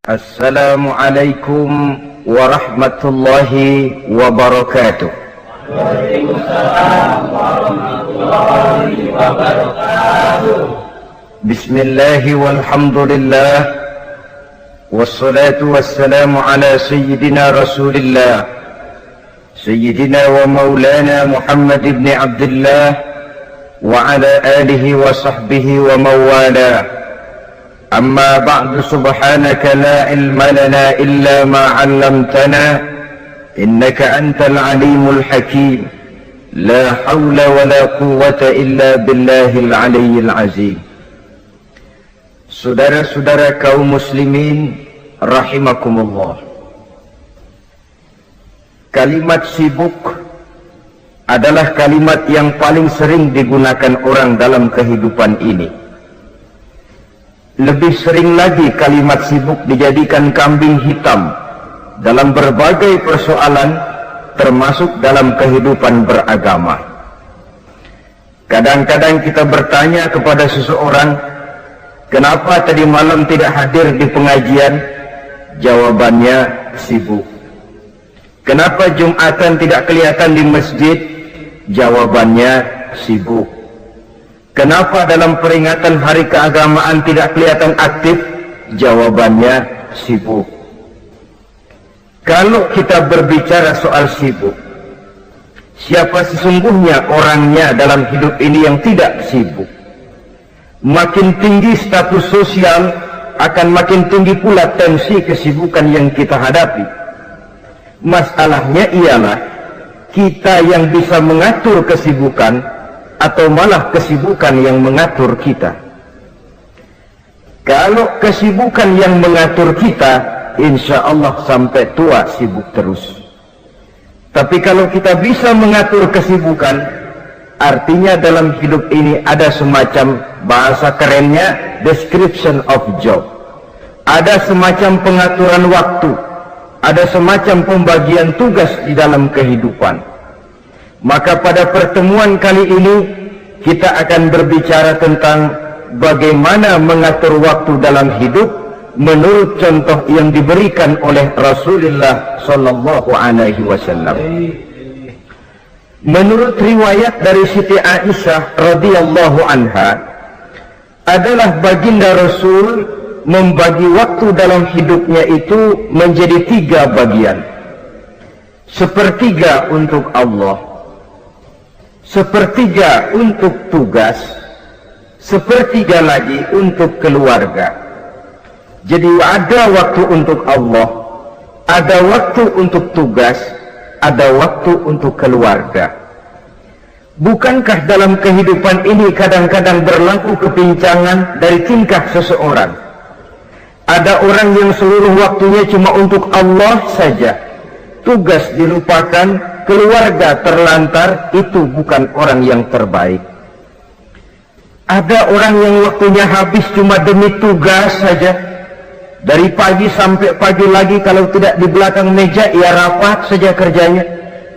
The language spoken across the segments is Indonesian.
Assalamualaikum warahmatullahi wabarakatuh. Waalaikumsalam warahmatullahi wabarakatuh. Bismillahi walhamdulillah, wassalatu wassalamu ala sayyidina rasulillah, sayyidina wa maulana Muhammad ibn Abdullah wa ala alihi wa sahbihi wa mawala. Amma ba'du, subhanaka la ilma lana illa ma 'allamtana innaka antal alimul hakim. La hawla wa la quwwata illa billahil aliyyil azim. Saudara-saudara kaum muslimin rahimakumullah, kalimat sibuk adalah kalimat yang paling sering digunakan orang dalam kehidupan ini. Lebih sering lagi kalimat sibuk dijadikan kambing hitam dalam berbagai persoalan, termasuk dalam kehidupan beragama. Kadang-kadang kita bertanya kepada seseorang, kenapa tadi malam tidak hadir di pengajian? Jawabannya, sibuk. Kenapa Jumatan tidak kelihatan di masjid? Jawabannya, sibuk. Kenapa dalam peringatan hari keagamaan tidak kelihatan aktif? Jawabannya, sibuk. Kalau kita berbicara soal sibuk, siapa sesungguhnya orangnya dalam hidup ini yang tidak sibuk? Makin tinggi status sosial, akan makin tinggi pula tensi kesibukan yang kita hadapi. Masalahnya ialah kita yang bisa mengatur kesibukan atau malah kesibukan yang mengatur kita. Kalau kesibukan yang mengatur kita, insya Allah sampai tua sibuk terus. Tapi kalau kita bisa mengatur kesibukan, artinya dalam hidup ini ada semacam, bahasa kerennya, description of job. Ada semacam pengaturan waktu, ada semacam pembagian tugas di dalam kehidupan. Maka pada pertemuan kali ini kita akan berbicara tentang bagaimana mengatur waktu dalam hidup menurut contoh yang diberikan oleh Rasulullah sallallahu alaihi wasallam. Menurut riwayat dari Siti Aisyah radhiyallahu anha, adalah baginda Rasul membagi waktu dalam hidupnya itu menjadi 3 bagian. Sepertiga untuk Allah, sepertiga untuk tugas, sepertiga lagi untuk keluarga. Jadi ada waktu untuk Allah, ada waktu untuk tugas, ada waktu untuk keluarga. Bukankah dalam kehidupan ini kadang-kadang berlaku kepincangan dari tingkah seseorang? Ada orang yang seluruh waktunya cuma untuk Allah saja, tugas dilupakan, keluarga terlantar. Itu bukan orang yang terbaik. Ada orang yang waktunya habis cuma demi tugas saja, dari pagi sampai pagi lagi, kalau tidak di belakang meja ia rapat saja kerjanya.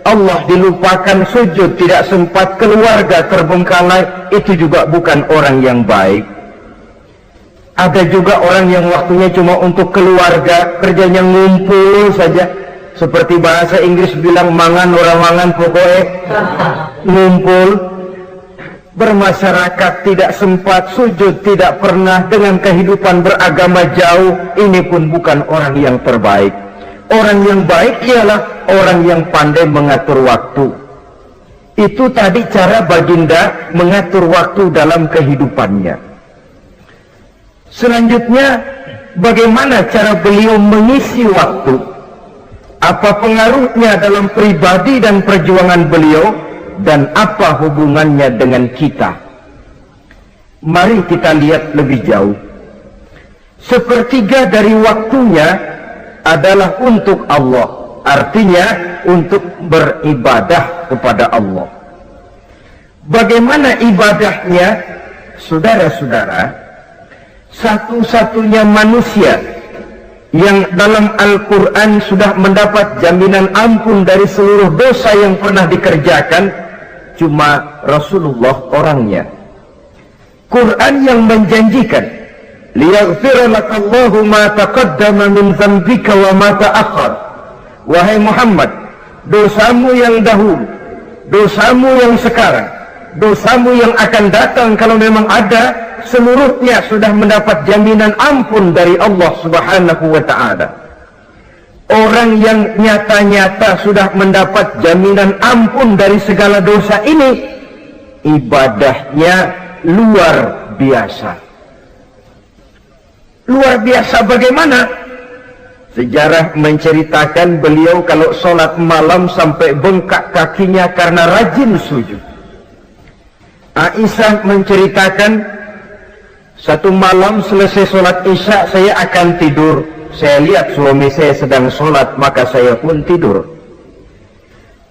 Allah dilupakan, sujud tidak sempat, keluarga terbengkalai. Itu juga bukan orang yang baik. Ada juga orang yang waktunya cuma untuk keluarga, kerjanya ngumpul saja. Seperti bahasa Inggris bilang, mangan orang mangan, pokoknya ngumpul. Bermasyarakat tidak sempat, sujud tidak pernah, dengan kehidupan beragama jauh. Ini pun bukan orang yang terbaik. Orang yang baik ialah orang yang pandai mengatur waktu. Itu tadi cara baginda mengatur waktu dalam kehidupannya. Selanjutnya, bagaimana cara beliau mengisi waktu? Apa pengaruhnya dalam pribadi dan perjuangan beliau, dan apa hubungannya dengan kita? Mari kita lihat lebih jauh. Sepertiga dari waktunya adalah untuk Allah, artinya untuk beribadah kepada Allah. Bagaimana ibadahnya? Saudara-saudara, satu-satunya manusia yang dalam Al-Quran sudah mendapat jaminan ampun dari seluruh dosa yang pernah dikerjakan, cuma Rasulullah orangnya. Quran yang menjanjikan liyaghfira lakallahu ma taqaddama min dzambika wa ma ta'akhkhar. Wahai Muhammad, dosamu yang dahulu, dosamu yang sekarang, dosamu yang akan datang kalau memang ada, seluruhnya sudah mendapat jaminan ampun dari Allah Subhanahu wa ta'ala. Orang yang nyata-nyata sudah mendapat jaminan ampun dari segala dosa ini, ibadahnya luar biasa. Luar biasa bagaimana? Sejarah menceritakan beliau kalau sholat malam sampai bengkak kakinya karena rajin sujud. Aisyah menceritakan, satu malam selesai sholat isya saya akan tidur. Saya lihat suami saya sedang sholat, maka saya pun tidur.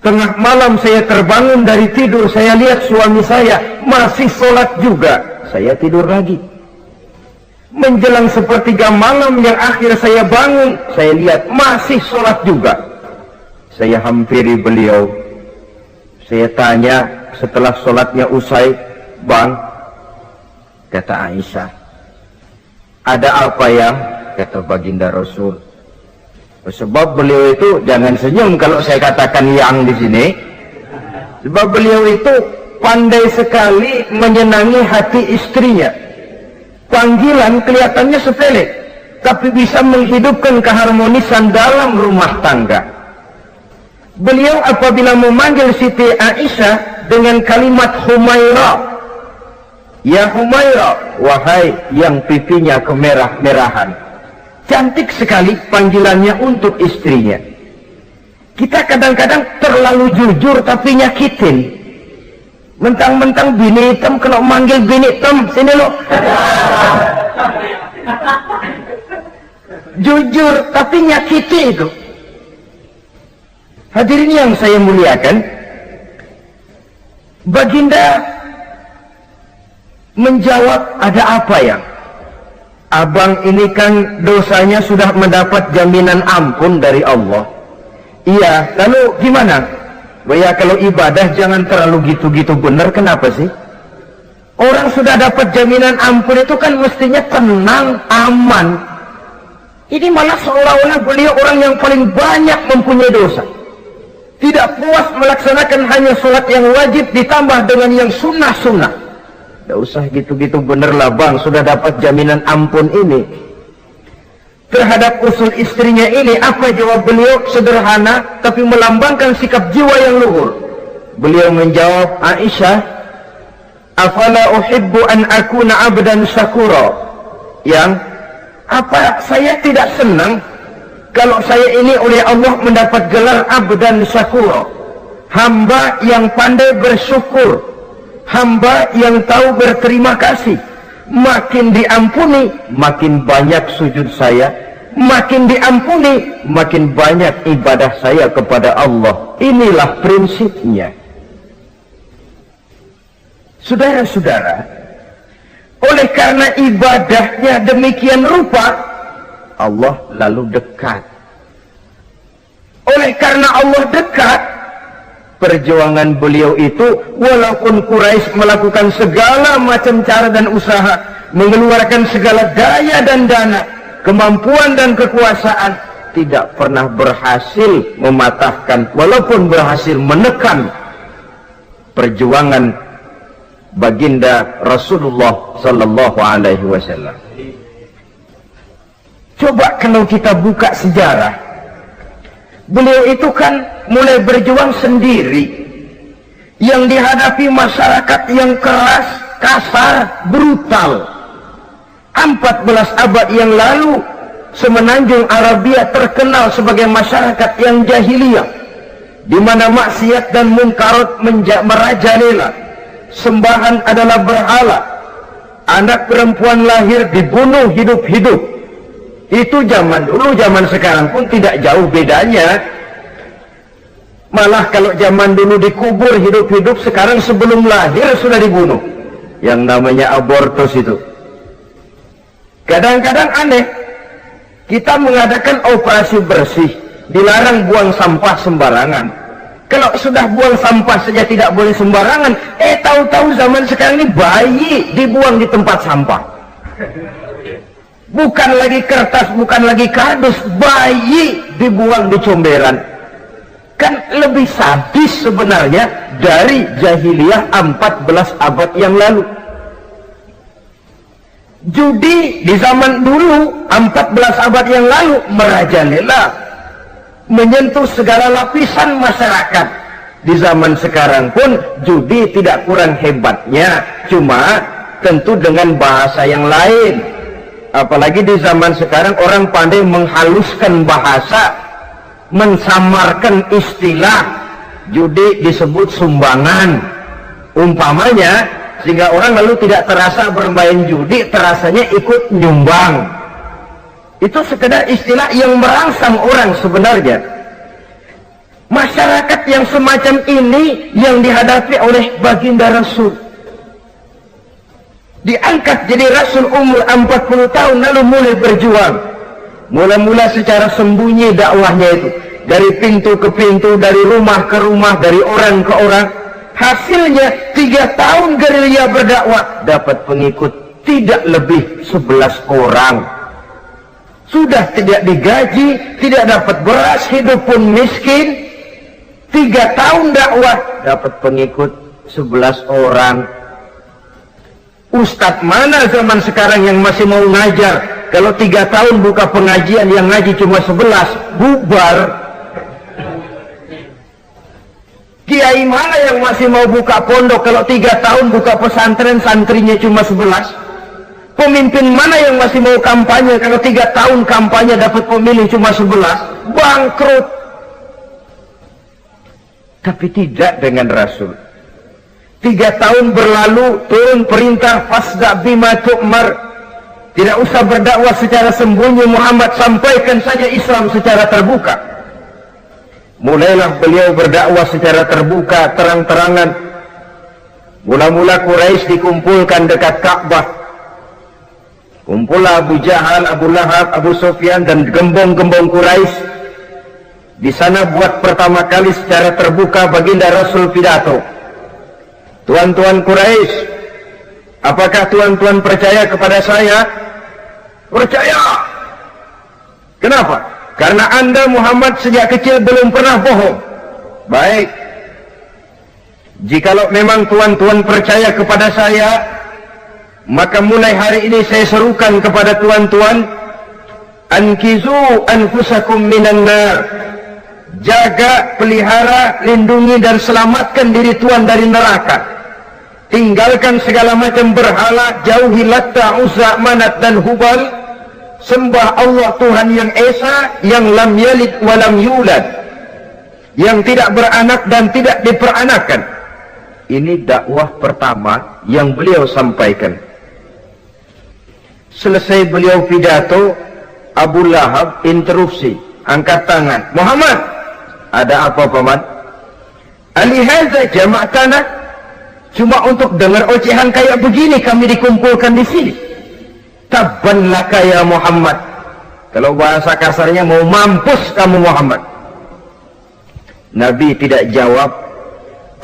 Tengah malam saya terbangun dari tidur, saya lihat suami saya masih sholat juga. Saya tidur lagi. Menjelang sepertiga malam yang akhir saya bangun, saya lihat masih sholat juga. Saya hampiri beliau. Saya tanya setelah sholatnya usai, "Bang," kata Aisyah, "ada apa ya?" Kata baginda Rasul. Sebab beliau itu, jangan senyum kalau saya katakan yang di sini. Sebab beliau itu pandai sekali menyenangi hati istrinya. Panggilan kelihatannya sepele, tapi bisa menghidupkan keharmonisan dalam rumah tangga. Beliau apabila memanggil Siti Aisyah dengan kalimat Humaira, "Ya Humaira," wahai yang pipinya kemerah-merahan. Cantik sekali panggilannya untuk istrinya. Kita kadang-kadang terlalu jujur tapi nyakitin. Mentang-mentang bini hitam kalau manggil bini hitam, sini lo. Jujur tapi nyakiti itu. Hadirin yang saya muliakan, baginda menjawab, "Ada apa ya? Abang ini kan dosanya sudah mendapat jaminan ampun dari Allah." "Iya, lalu gimana?" "Ya kalau ibadah jangan terlalu gitu-gitu benar, kenapa sih? Orang sudah dapat jaminan ampun itu kan mestinya tenang, aman. Ini malah seolah-olah beliau orang yang paling banyak mempunyai dosa. Tidak puas melaksanakan hanya sholat yang wajib ditambah dengan yang sunnah-sunnah. Tidak usah gitu-gitu bener lah bang, sudah dapat jaminan ampun ini." Terhadap usul istrinya ini, apa jawab beliau? Sederhana tapi melambangkan sikap jiwa yang luhur. Beliau menjawab, "Aisyah, afala uhibbu an akuna abdan syakura." Yang apa saya tidak senang kalau saya ini oleh Allah mendapat gelar abdan syakura, hamba yang pandai bersyukur, hamba yang tahu berterima kasih. Makin diampuni, makin banyak sujud saya. Makin diampuni, makin banyak ibadah saya kepada Allah. Inilah prinsipnya. Saudara-saudara, oleh karena ibadahnya demikian rupa, Allah lalu dekat. Oleh karena Allah dekat, perjuangan beliau itu, walaupun Quraisy melakukan segala macam cara dan usaha, mengeluarkan segala daya dan dana, kemampuan dan kekuasaan, tidak pernah berhasil mematahkan, walaupun berhasil menekan perjuangan baginda Rasulullah sallallahu alaihi wasallam. Coba kalau kita buka sejarah, beliau itu kan mulai berjuang sendiri, yang dihadapi masyarakat yang keras, kasar, brutal. 14 abad yang lalu, semenanjung Arabia terkenal sebagai masyarakat yang jahiliyah, di mana maksiat dan munkarat merajalela. Sembahan adalah berhala, anak perempuan lahir dibunuh hidup-hidup. Itu zaman dulu, zaman sekarang pun tidak jauh bedanya. Malah kalau zaman dulu dikubur hidup-hidup, sekarang sebelum lahir sudah dibunuh. Yang namanya abortus itu. Kadang-kadang aneh, kita mengadakan operasi bersih, dilarang buang sampah sembarangan. Kalau sudah buang sampah saja tidak boleh sembarangan, tahu-tahu zaman sekarang ini bayi dibuang di tempat sampah. Bukan lagi kertas, bukan lagi kardus, bayi dibuang di comberan. Kan lebih sadis sebenarnya dari jahiliyah 14 abad yang lalu. Judi di zaman dulu 14 abad yang lalu merajalela, menyentuh segala lapisan masyarakat. Di zaman sekarang pun judi tidak kurang hebatnya, cuma tentu dengan bahasa yang lain. Apalagi di zaman sekarang orang pandai menghaluskan bahasa, mensamarkan istilah. Judi disebut sumbangan umpamanya, sehingga orang lalu tidak terasa bermain judi, terasanya ikut nyumbang. Itu sekedar istilah yang merangsang orang sebenarnya. Masyarakat yang semacam ini yang dihadapi oleh baginda Rasul, diangkat jadi Rasul umur 40 tahun lalu mulai berjuang. Mula-mula secara sembunyi dakwahnya itu, dari pintu ke pintu, dari rumah ke rumah, dari orang ke orang. Hasilnya 3 tahun gerilya berdakwah, dapat pengikut tidak lebih 11 orang. Sudah tidak digaji, tidak dapat beras, hidup pun miskin. 3 tahun dakwah, dapat pengikut 11 orang. Ustadz mana zaman sekarang yang masih mau ngajar? Kalau 3 tahun buka pengajian, yang ngaji cuma 11, bubar. Kiai mana yang masih mau buka pondok? Kalau 3 tahun buka pesantren, santrinya cuma 11. Pemimpin mana yang masih mau kampanye? Kalau 3 tahun kampanye dapat pemilih cuma 11, bangkrut. Tapi tidak dengan Rasul. 3 tahun berlalu, turun perintah fasda bima tu'mar. Tidak usah berdakwah secara sembunyi, Muhammad, sampaikan saja Islam secara terbuka. Mulailah beliau berdakwah secara terbuka, terang-terangan. Mula-mula Quraisy dikumpulkan dekat Ka'bah. Kumpullah Abu Jahal, Abu Lahab, Abu Sufyan dan gembong-gembong Quraisy. Di sana buat pertama kali secara terbuka baginda Rasul pidato. Tuan-tuan Quraisy, apakah tuan-tuan percaya kepada saya? Percaya. Kenapa? Karena Anda Muhammad sejak kecil belum pernah bohong. Baik. Jikalau memang tuan-tuan percaya kepada saya, maka mulai hari ini saya serukan kepada tuan-tuan, ankizu anfusakum minan nar. Jaga, pelihara, lindungi dan selamatkan diri tuan dari neraka. Tinggalkan segala macam berhala, jauhi Latta, Uzza, Manat dan Hubal. Sembah Allah Tuhan yang Esa, yang lam yalid walam yulad, yang tidak beranak dan tidak diperanakan. Ini dakwah pertama yang beliau sampaikan. Selesai beliau pidato, Abu Lahab interupsi, angkat tangan. Muhammad, ada apa paman? Alihaza jama'tana, cuma untuk dengar ocehan kayak begini kami dikumpulkan di sini. Tabban laka ya Muhammad. Kalau bahasa kasarnya, mau mampus kamu Muhammad. Nabi tidak jawab,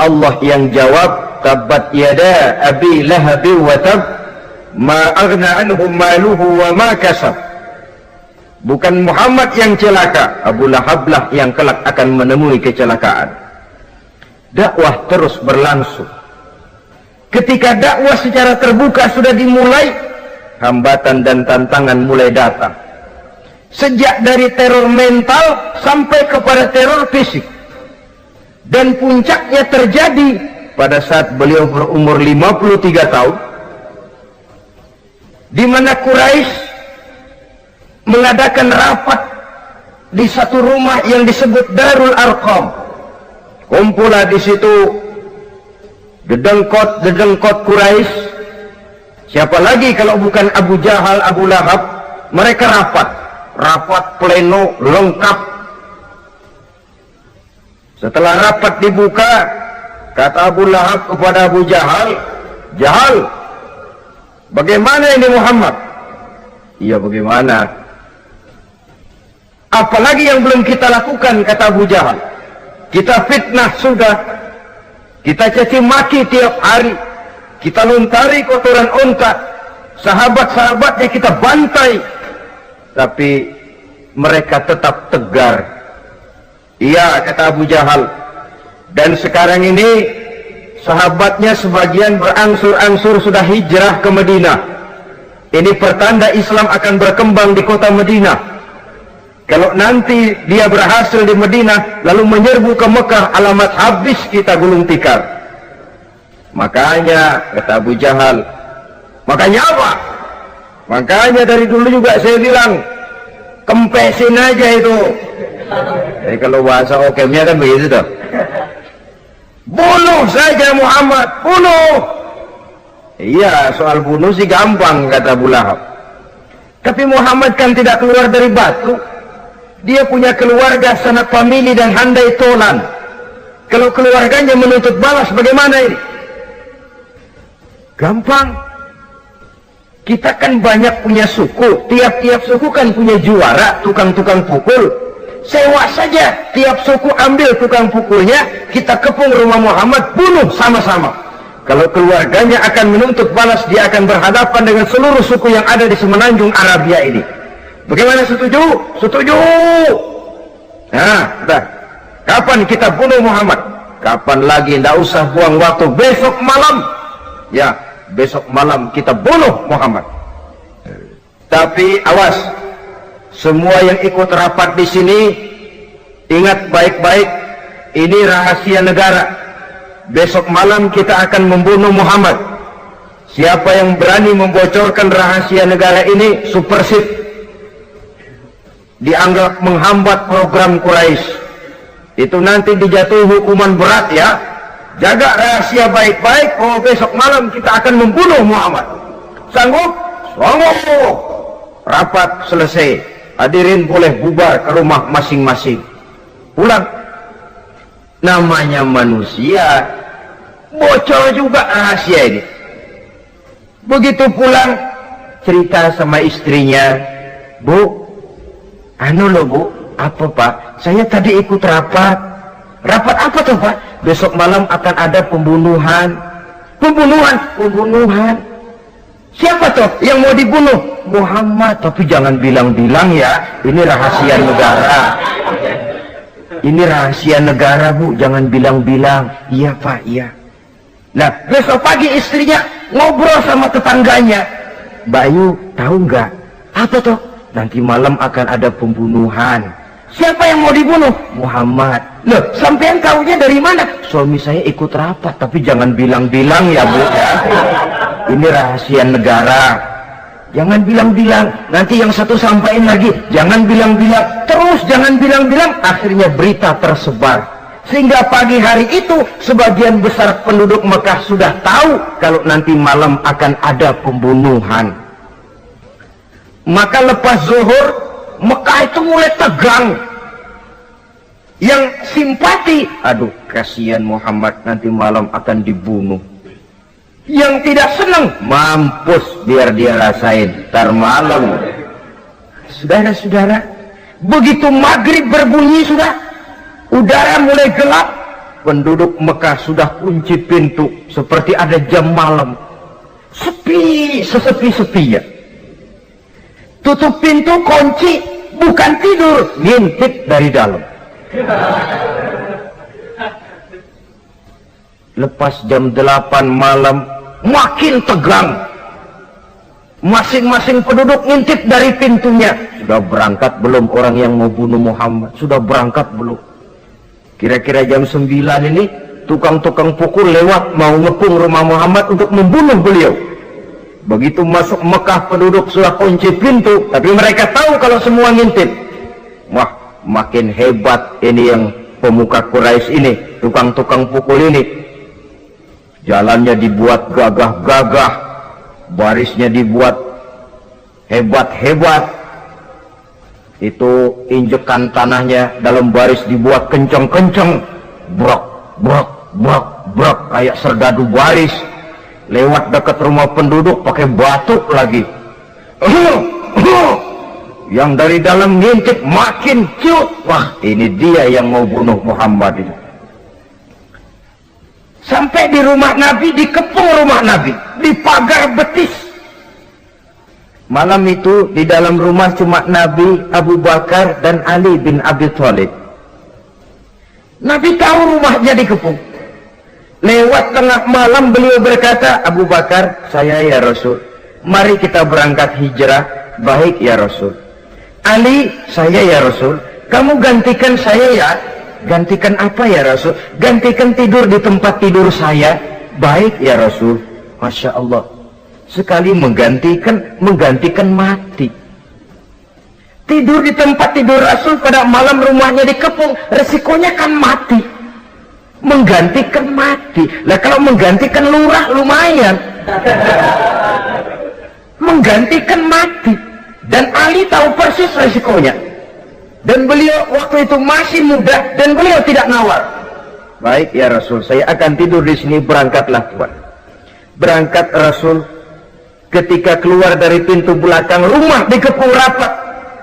Allah yang jawab. Tabbat yada abi lahabi wa tab, ma aghna anhum maluhu wa ma kasab. Bukan Muhammad yang celaka, Abu Lahab lah yang kelak akan menemui kecelakaan. Dakwah terus berlangsung. Ketika dakwah secara terbuka sudah dimulai, hambatan dan tantangan mulai datang. Sejak dari teror mental sampai kepada teror fisik. Dan puncaknya terjadi pada saat beliau berumur 53 tahun, di mana Quraisy mengadakan rapat di satu rumah yang disebut Darul Arqam. Kumpulah di situ dedengkot Quraisy. Siapa lagi kalau bukan Abu Jahal, Abu Lahab? Mereka rapat pleno lengkap. Setelah rapat dibuka, kata Abu Lahab kepada Abu Jahal, Jahal, bagaimana ini Muhammad? Iya, bagaimana? Apalagi yang belum kita lakukan, kata Abu Jahal. Kita fitnah sudah, kita caci maki tiap hari, kita luntari kotoran unta, sahabat-sahabatnya kita bantai, tapi mereka tetap tegar. Iya, kata Abu Jahal. Dan sekarang ini sahabatnya sebagian berangsur-angsur sudah hijrah ke Madinah. Ini pertanda Islam akan berkembang di kota Madinah. Kalau nanti dia berhasil di Madinah lalu menyerbu ke Mekah, alamat habis kita gulung tikar. Makanya kata Abu Jahal, makanya apa? Makanya dari dulu juga saya bilang, kempesin aja itu. Jadi kalau bahasa okemnya kan begitu tuh. Bunuh saja Muhammad, bunuh. Iya, soal bunuh sih gampang kata Abu Lahab. Tapi Muhammad kan tidak keluar dari batu. Dia punya keluarga, sanak famili dan handai tolan. Kalau keluarganya menuntut balas bagaimana ini? Gampang. Kita kan banyak punya suku. Tiap-tiap suku kan punya juara, tukang-tukang pukul. Sewa saja, tiap suku ambil tukang pukulnya, kita kepung rumah Muhammad, bunuh sama-sama. Kalau keluarganya akan menuntut balas, dia akan berhadapan dengan seluruh suku yang ada di semenanjung Arabia ini. Bagaimana, setuju? Setuju. Nah, dah. Kapan kita bunuh Muhammad? Kapan lagi? Tidak usah buang waktu. Besok malam. Ya, besok malam kita bunuh Muhammad. Tapi awas, semua yang ikut rapat di sini, ingat baik-baik, ini rahasia negara. Besok malam kita akan membunuh Muhammad. Siapa yang berani membocorkan rahasia negara ini, supersip, dianggap menghambat program Quraisy. Itu nanti dijatuhi hukuman berat ya. Jaga rahasia baik-baik. Oh, besok malam kita akan membunuh Muhammad. Sanggup? Sanggup. Rapat selesai. Hadirin boleh bubar ke rumah masing-masing. Pulang. Namanya manusia, bocor juga rahasia ini. Begitu pulang, cerita sama istrinya, Bu, anu loh Bu, apa Pak? Saya tadi ikut rapat. Rapat apa tuh Pak? Besok malam akan ada pembunuhan. Pembunuhan. Siapa tuh yang mau dibunuh? Muhammad. Tapi jangan bilang-bilang ya, ini rahasia negara. Ini rahasia negara Bu, jangan bilang-bilang. Iya Pak, iya. Nah, besok pagi istrinya ngobrol sama tetangganya. Mbak Ayu, tahu nggak? Apa tuh? Nanti malam akan ada pembunuhan. Siapa yang mau dibunuh? Muhammad. Loh, sampean tahunya dari mana? Suami saya ikut rapat, tapi jangan bilang-bilang ya Bu ya. Ini rahasia negara. Jangan bilang-bilang. Nanti yang satu sampaikan lagi, jangan bilang-bilang. Terus jangan bilang-bilang. Akhirnya berita tersebar. Sehingga pagi hari itu sebagian besar penduduk Mekah sudah tahu kalau nanti malam akan ada pembunuhan. Maka lepas zuhur, Mekah itu mulai tegang. Yang simpati, aduh kasihan Muhammad nanti malam akan dibunuh. Yang tidak senang, mampus biar dia rasain ntar malam. Saudara-saudara, begitu maghrib berbunyi sudah, udara mulai gelap, penduduk Mekah sudah kunci pintu seperti ada jam malam. Sepi, sesepi-sepinya. Tutup pintu, kunci, bukan tidur, ngintip dari dalam. Lepas jam 8 malam, makin tegang. Masing-masing penduduk ngintip dari pintunya. Sudah berangkat belum orang yang mau bunuh Muhammad? Sudah berangkat belum? Kira-kira jam 9 ini, tukang-tukang pukul lewat mau ngepung rumah Muhammad untuk membunuh beliau. Begitu masuk Mekah, penduduk sudah kunci pintu, tapi mereka tahu kalau semua ngintip. Wah, makin hebat ini yang pemuka Quraisy ini, tukang-tukang pukul ini. Jalannya dibuat gagah-gagah, barisnya dibuat hebat-hebat. Itu injekan tanahnya dalam baris dibuat kenceng-kenceng, brok, brok, brok, brok, kayak serdadu baris. Lewat dekat rumah penduduk pakai batuk lagi. Yang dari dalam ngintip makin ciut. Wah, ini dia yang mau bunuh Muhammad itu. Sampai di rumah Nabi, dikepung rumah Nabi, di pagar betis. Malam itu di dalam rumah cuma Nabi, Abu Bakar, dan Ali bin Abi Thalib. Nabi tahu rumahnya dikepung. Lewat tengah malam beliau berkata, Abu Bakar, saya ya Rasul, mari kita berangkat hijrah. Baik ya Rasul. Ali, saya ya Rasul, kamu gantikan saya ya. Gantikan apa ya Rasul? Gantikan tidur di tempat tidur saya. Baik ya Rasul. Masya Allah, sekali menggantikan mati. Tidur di tempat tidur Rasul pada malam rumahnya dikepung, resikonya kan mati. Menggantikan mati. Lah kalau menggantikan lurah lumayan. Menggantikan mati. Dan Ali tahu persis resikonya. Dan beliau waktu itu masih muda dan beliau tidak nawar. Baik ya Rasul, saya akan tidur di sini, berangkatlah Tuhan. Berangkat Rasul. Ketika keluar dari pintu belakang rumah dikepung rapat,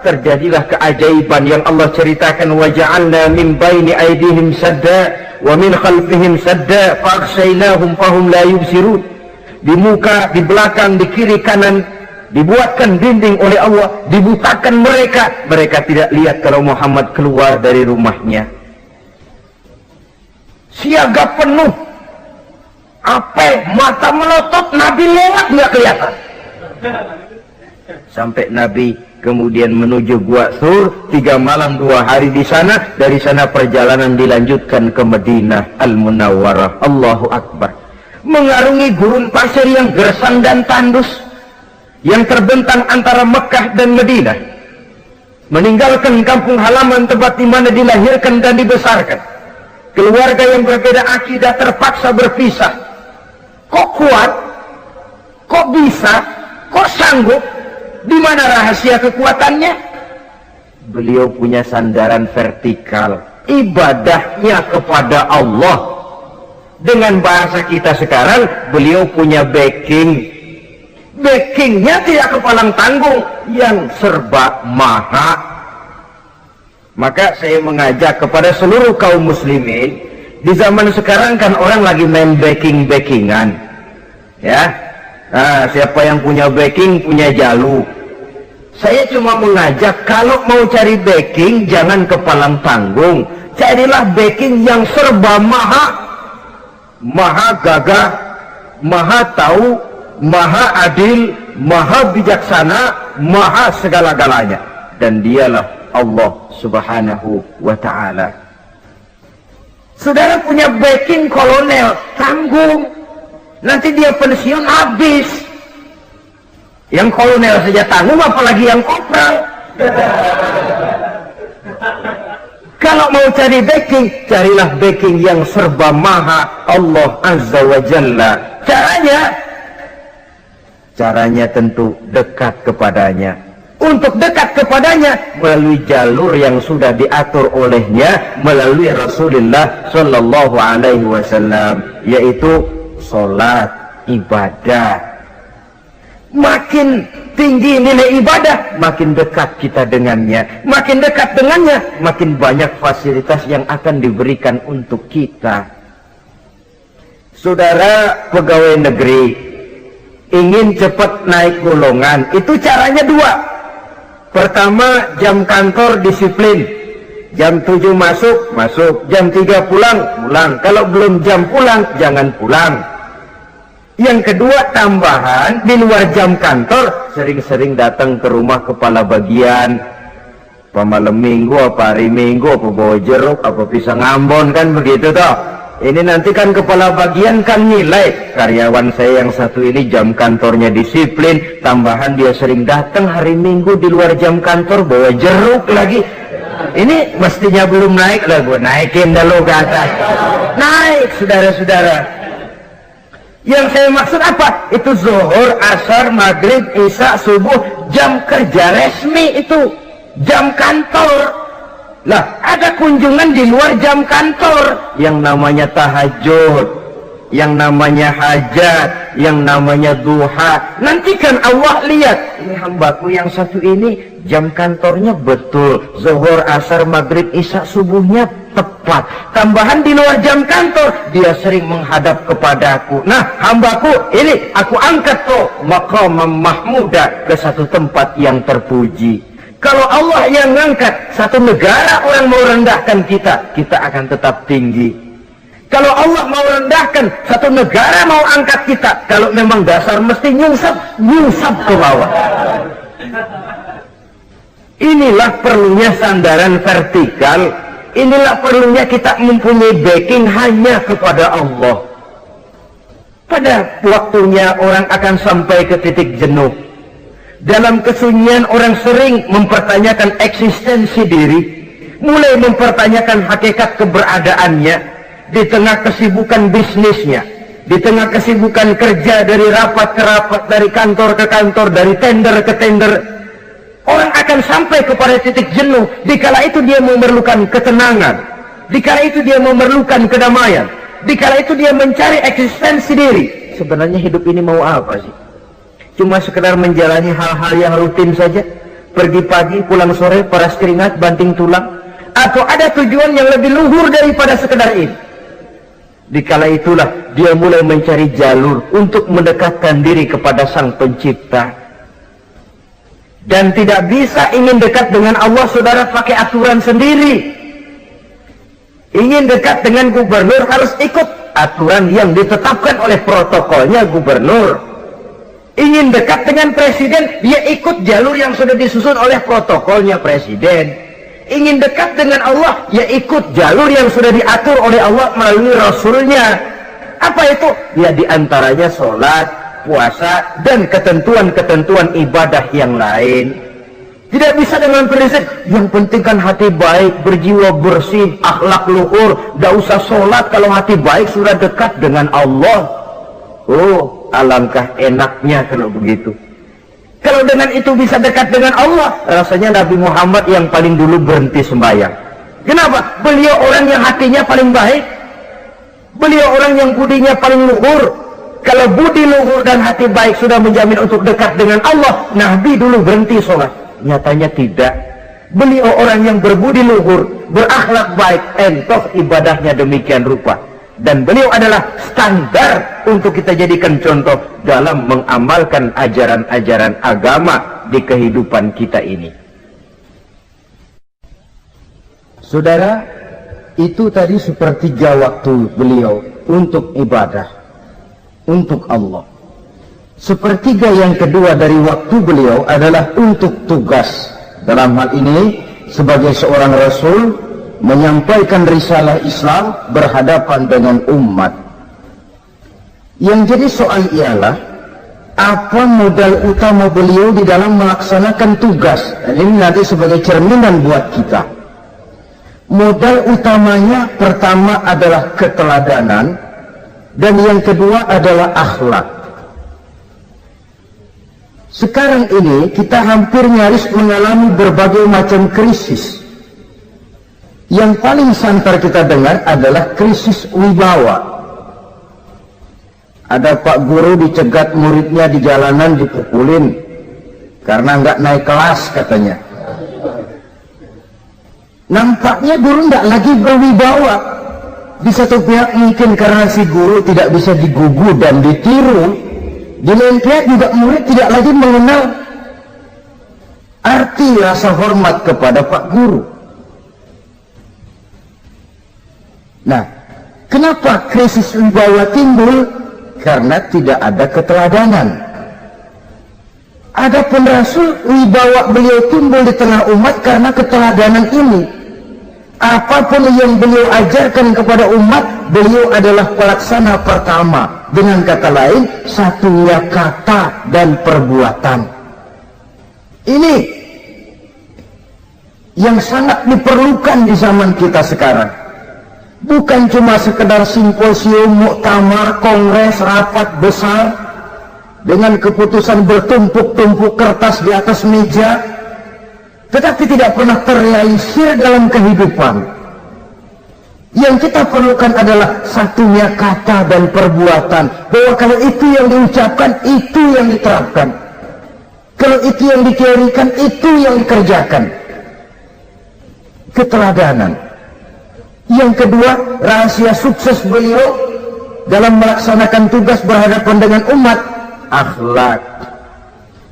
terjadilah keajaiban yang Allah ceritakan. Wa ja'alna min baini aydihim sadda wa min khalfihim sadda fa aghshaynahum fahum la yubsirun. Di muka, di belakang, di kiri kanan dibuatkan dinding oleh Allah, dibutakan mereka tidak lihat kalau Muhammad keluar dari rumahnya. Siaga penuh, mata melotot, Nabi lewat nggak kelihatan. Sampai Nabi kemudian menuju Gua Thur, 3 malam 2 hari di sana. Dari sana perjalanan dilanjutkan ke Madinah Al-Munawwarah. Allahu Akbar. Mengarungi gurun pasir yang gersang dan tandus, yang terbentang antara Mekah dan Madinah. Meninggalkan kampung halaman tempat di mana dilahirkan dan dibesarkan. Keluarga yang berbeda akidah terpaksa berpisah. Kok kuat? Kok bisa? Kok sanggup? Di mana rahasia kekuatannya? Beliau punya sandaran vertikal, ibadahnya kepada Allah. Dengan bahasa kita sekarang, beliau punya backingnya tidak kepalang tanggung, yang serba maha. Maka saya mengajak kepada seluruh kaum muslimin, di zaman sekarang kan orang lagi main backingan, ya. Nah, siapa yang punya backing punya jalu. Saya cuma mengajak, kalau mau cari backing jangan kepalang tanggung, carilah backing yang serba maha, maha gagah, maha tahu, maha adil, maha bijaksana, maha segala-galanya, dan dialah Allah Subhanahu wa ta'ala. Saudara punya backing kolonel, tanggung, nanti dia pensiun habis. Yang kolonel saja tanggung, apalagi yang kopral. Kalau mau cari backing, carilah backing yang serba maha, Allah Azza wa Jalla. Caranya tentu dekat kepadanya. Untuk dekat kepadanya melalui jalur yang sudah diatur olehnya, melalui Rasulullah Sallallahu Alaihi Wasallam, yaitu sholat, ibadah. Makin tinggi nilai ibadah, makin dekat kita dengannya. Makin dekat dengannya, makin banyak fasilitas yang akan diberikan untuk kita. Saudara pegawai negeri ingin cepat naik golongan, itu caranya 2. Pertama, jam kantor disiplin. Jam 7 masuk, jam 3 pulang. Kalau belum jam pulang, jangan pulang. Yang kedua, tambahan, di luar jam kantor sering-sering datang ke rumah kepala bagian, apa malam minggu, apa hari minggu, apa bawa jeruk, apa pisang Ambon, kan begitu toh. Ini nanti kan kepala bagian kan nilai, karyawan saya yang satu ini jam kantornya disiplin, tambahan dia sering datang hari minggu di luar jam kantor bawa jeruk lagi. Ini mestinya belum naik lah, gue naikin dulu ke atas. Naik, saudara-saudara. Yang saya maksud apa? Itu zuhur, asar, maghrib, isya, subuh, jam kerja resmi itu, jam kantor. Lah, ada kunjungan di luar jam kantor, yang namanya tahajud, yang namanya hajat, yang namanya duha. Nanti kan Allah lihat, ini hambaku yang satu ini jam kantornya betul, zuhur, asar, maghrib, isya, subuhnya tepat. tepat. Tambahan di luar jam kantor, dia sering menghadap kepadaku. Nah, hambaku ini aku angkat tuh maqamam mahmuda ke satu tempat yang terpuji. Kalau Allah yang ngangkat, satu negara orang mau rendahkan kita, kita akan tetap tinggi. Kalau Allah mau rendahkan, satu negara mau angkat kita, kalau memang dasar mesti nyungsap ke bawah. Inilah perlunya sandaran vertikal. Inilah perlunya kita mempunyai backing hanya kepada Allah. Pada waktunya orang akan sampai ke titik jenuh. Dalam kesunyian orang sering mempertanyakan eksistensi diri, mulai mempertanyakan hakikat keberadaannya di tengah kesibukan bisnisnya, di tengah kesibukan kerja dari rapat ke rapat, dari kantor ke kantor, dari tender ke tender. Orang akan sampai kepada titik jenuh. Dikala itu dia memerlukan ketenangan, dikala itu dia memerlukan kedamaian, dikala itu dia mencari eksistensi diri. Sebenarnya hidup ini mau apa sih? Cuma sekedar menjalani hal-hal yang rutin saja, pergi pagi pulang sore, paras keringat, banting tulang, atau ada tujuan yang lebih luhur daripada sekedar ini? Dikala itulah dia mulai mencari jalur untuk mendekatkan diri kepada Sang Pencipta. Dan tidak bisa ingin dekat dengan Allah, saudara, pakai aturan sendiri. Ingin dekat dengan gubernur harus ikut aturan yang ditetapkan oleh protokolnya gubernur. Ingin dekat dengan presiden, dia ikut jalur yang sudah disusun oleh protokolnya presiden. Ingin dekat dengan Allah, ya ikut jalur yang sudah diatur oleh Allah melalui Rasulnya. Apa itu? Ya diantaranya sholat, puasa, dan ketentuan-ketentuan ibadah yang lain. Tidak bisa dengan prinsip, yang penting kan hati baik, berjiwa bersih, akhlak luhur, tidak usah sholat kalau hati baik sudah dekat dengan Allah. Oh, alangkah enaknya kalau begitu. Kalau dengan itu bisa dekat dengan Allah, rasanya Nabi Muhammad yang paling dulu berhenti sembahyang. Kenapa? Beliau orang yang hatinya paling baik, beliau orang yang budinya paling luhur. Kalau budi luhur dan hati baik sudah menjamin untuk dekat dengan Allah, Nabi dulu berhenti sholat. Nyatanya tidak. Beliau orang yang berbudi luhur, berakhlak baik, entoh ibadahnya demikian rupa. Dan beliau adalah standar untuk kita jadikan contoh dalam mengamalkan ajaran-ajaran agama di kehidupan kita ini. Saudara, itu tadi sepertiga waktu beliau untuk ibadah, untuk Allah. Sepertiga yang kedua dari waktu beliau adalah untuk tugas. Dalam hal ini, sebagai seorang Rasul, menyampaikan risalah Islam berhadapan dengan umat. Yang jadi soal ialah, apa modal utama beliau di dalam melaksanakan tugas? Dan ini nanti sebagai cerminan buat kita. Modal utamanya pertama adalah keteladanan, dan yang kedua adalah akhlak. Sekarang ini kita hampir nyaris mengalami berbagai macam krisis. Yang paling santer kita dengar adalah krisis wibawa. Ada pak guru dicegat muridnya di jalanan, dipukulin karena nggak naik kelas katanya. Nampaknya guru nggak lagi berwibawa. Di satu pihak mungkin karena si guru tidak bisa digugu dan ditiru, di lain pihak juga murid tidak lagi mengenal arti rasa hormat kepada pak guru. Nah, kenapa krisis wibawa timbul? Karena tidak ada keteladanan. Adapun Rasul, wibawa beliau timbul di tengah umat karena keteladanan ini. Apapun yang beliau ajarkan kepada umat, beliau adalah pelaksana pertama. Dengan kata lain, satunya kata dan perbuatan. Ini yang sangat diperlukan di zaman kita sekarang. Bukan cuma sekedar simposium, muktamar, kongres, rapat besar dengan keputusan bertumpuk-tumpuk kertas di atas meja, tetapi tidak pernah terrealisir dalam kehidupan. Yang kita perlukan adalah satunya kata dan perbuatan, bahwa kalau itu yang diucapkan, itu yang diterapkan. Kalau itu yang diteorikan, itu yang dikerjakan. Keteladanan. Yang kedua, rahasia sukses beliau dalam melaksanakan tugas berhadapan dengan umat, akhlak.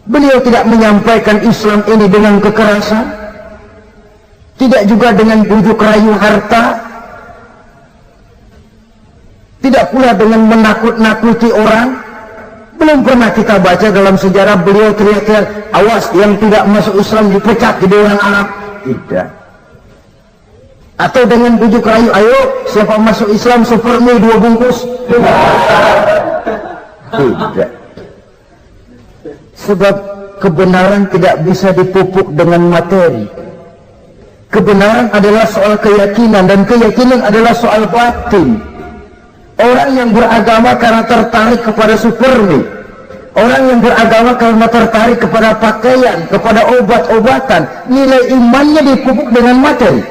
Beliau tidak menyampaikan Islam ini dengan kekerasan, tidak juga dengan bujuk rayu harta, tidak pula dengan menakut-nakuti orang. Belum pernah kita baca dalam sejarah beliau teriak-teriak, awas yang tidak masuk Islam dipecat jadi orang Arab. Tidak. Atau dengan bujuk rayu, ayo siapa masuk Islam super mie 2 bungkus. Tidak. Sebab kebenaran tidak bisa dipupuk dengan materi. Kebenaran adalah soal keyakinan, dan keyakinan adalah soal batin. Orang yang beragama karena tertarik kepada supermi, orang yang beragama karena tertarik kepada pakaian, kepada obat-obatan, nilai imannya dipupuk dengan materi.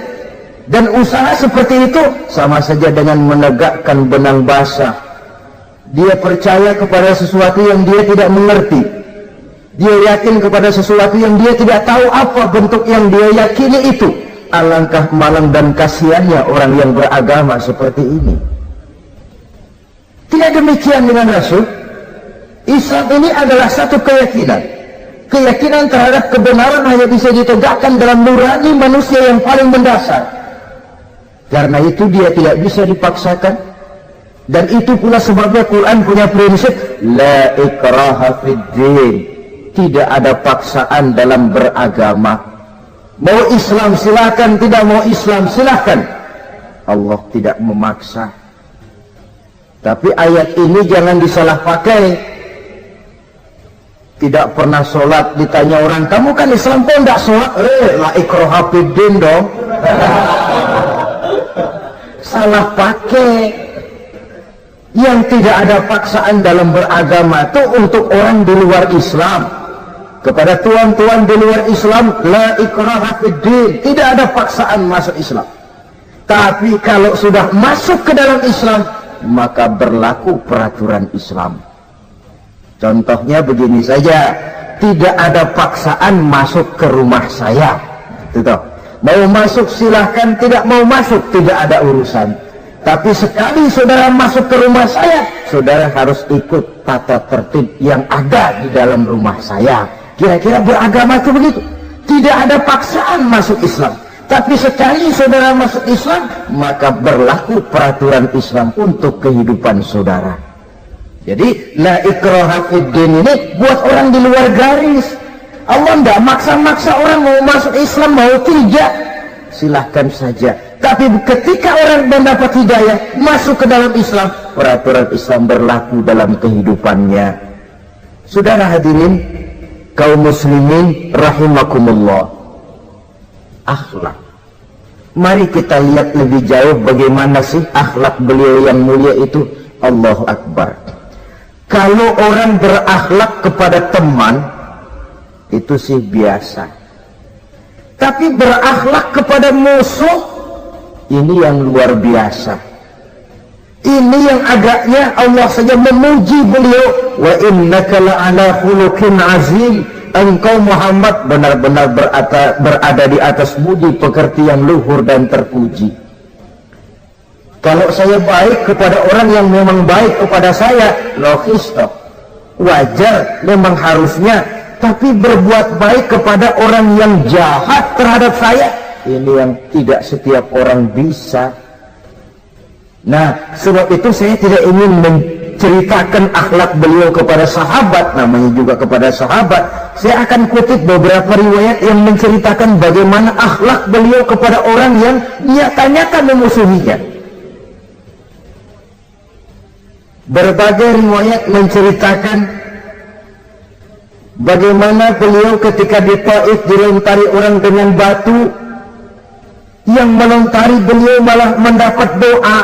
Dan usaha seperti itu sama saja dengan menegakkan benang basah. Dia percaya kepada sesuatu yang dia tidak mengerti. Dia yakin kepada sesuatu yang dia tidak tahu apa bentuk yang dia yakini itu. Alangkah malang dan kasihannya orang yang beragama seperti ini. Tidak demikian dengan Rasul. Islam ini adalah satu keyakinan. Keyakinan terhadap kebenaran hanya bisa ditegakkan dalam nurani manusia yang paling mendasar. Karena itu dia tidak bisa dipaksakan. Dan itu pula sebabnya Quran punya prinsip la ikraha fid din. Tidak ada paksaan dalam beragama. Mau Islam silakan, tidak mau Islam silakan. Allah tidak memaksa. Tapi ayat ini jangan disalah pakai. Tidak pernah sholat, ditanya orang, kamu kan Islam kok enggak sholat? La ikraha fid din dong. Salah pakai. Yang tidak ada paksaan dalam beragama itu untuk orang di luar Islam. Kepada tuan-tuan di luar Islam, la ikraha fid din, tidak ada paksaan masuk Islam. Tapi kalau sudah masuk ke dalam Islam, maka berlaku peraturan Islam. Contohnya begini saja, tidak ada paksaan masuk ke rumah saya. Itu mau masuk silahkan, tidak mau masuk tidak ada urusan. Tapi sekali saudara masuk ke rumah saya, saudara harus ikut tata tertib yang ada di dalam rumah saya. Kira-kira beragama itu begitu. Tidak ada paksaan masuk Islam. Tapi sekali saudara masuk Islam, maka berlaku peraturan Islam untuk kehidupan saudara. Jadi la ikraha fid din ini buat orang di luar garis. Allah tidak maksa-maksa orang mau masuk Islam mau tidak, silahkan saja. Tapi ketika orang mendapat hidayah masuk ke dalam Islam, peraturan Islam berlaku dalam kehidupannya. Saudara hadirin kaum muslimin rahimakumullah, akhlak. Mari kita lihat lebih jauh bagaimana sih akhlak beliau yang mulia itu. Allahu Akbar. Kalau orang berakhlak kepada teman itu sih biasa. Tapi berakhlak kepada musuh, ini yang luar biasa. Ini yang agaknya Allah saja memuji beliau. Wa innaka la'ala khuluqin azim. Engkau Muhammad benar-benar berada di atas budi pekerti yang luhur dan terpuji. Kalau saya baik kepada orang yang memang baik kepada saya, logis toh, wajar, memang harusnya. Tapi berbuat baik kepada orang yang jahat terhadap saya, ini yang tidak setiap orang bisa. Nah, sebab itu saya tidak ingin menceritakan akhlak beliau kepada sahabat, namanya juga kepada sahabat. Saya akan kutip beberapa riwayat yang menceritakan bagaimana akhlak beliau kepada orang yang nyata-nyata memusuhinya. Berbagai riwayat menceritakan bagaimana beliau ketika di Taif dilempari orang dengan batu, yang melontari beliau malah mendapat doa,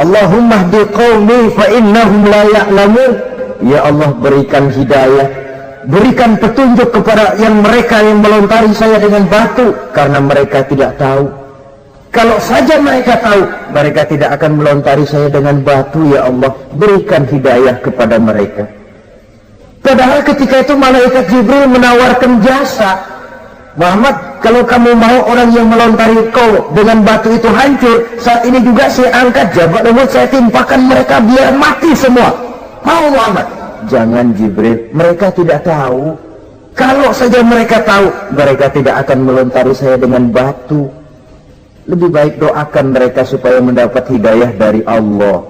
Allahumma hdi qaumi fa innahum la ya'lamun. Ya Allah, berikan hidayah, berikan petunjuk kepada yang mereka yang melontari saya dengan batu, karena mereka tidak tahu. Kalau saja mereka tahu, mereka tidak akan melontari saya dengan batu. Ya Allah, berikan hidayah kepada mereka. Padahal ketika itu malaikat Jibril menawarkan jasa, Muhammad, kalau kamu mau orang yang melontari kau dengan batu itu hancur, saat ini juga saya angkat jabat Uhud, saya timpakan mereka biar mati semua. Mau Muhammad? Jangan Jibril, mereka tidak tahu. Kalau saja mereka tahu, mereka tidak akan melontari saya dengan batu. Lebih baik doakan mereka supaya mendapat hidayah dari Allah.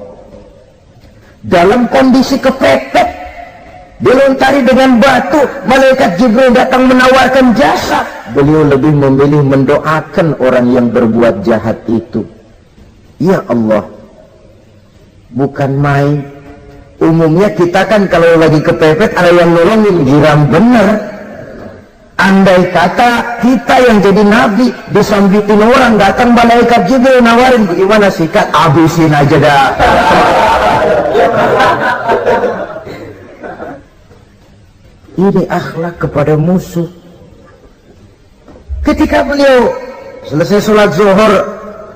Dalam kondisi kepepet, dilontari dengan batu, malaikat Jibril datang menawarkan jasa. Beliau lebih memilih mendoakan orang yang berbuat jahat itu. Ya Allah, bukan main. Umumnya kita kan kalau lagi kepepet ada yang nolongin, girang bener. Andai kata kita yang jadi nabi disambitin orang, datang malaikat Jibril nawarin, bagaimana sikat? Habisin aja dah. Ini akhlak kepada musuh. Ketika beliau selesai sholat zuhur,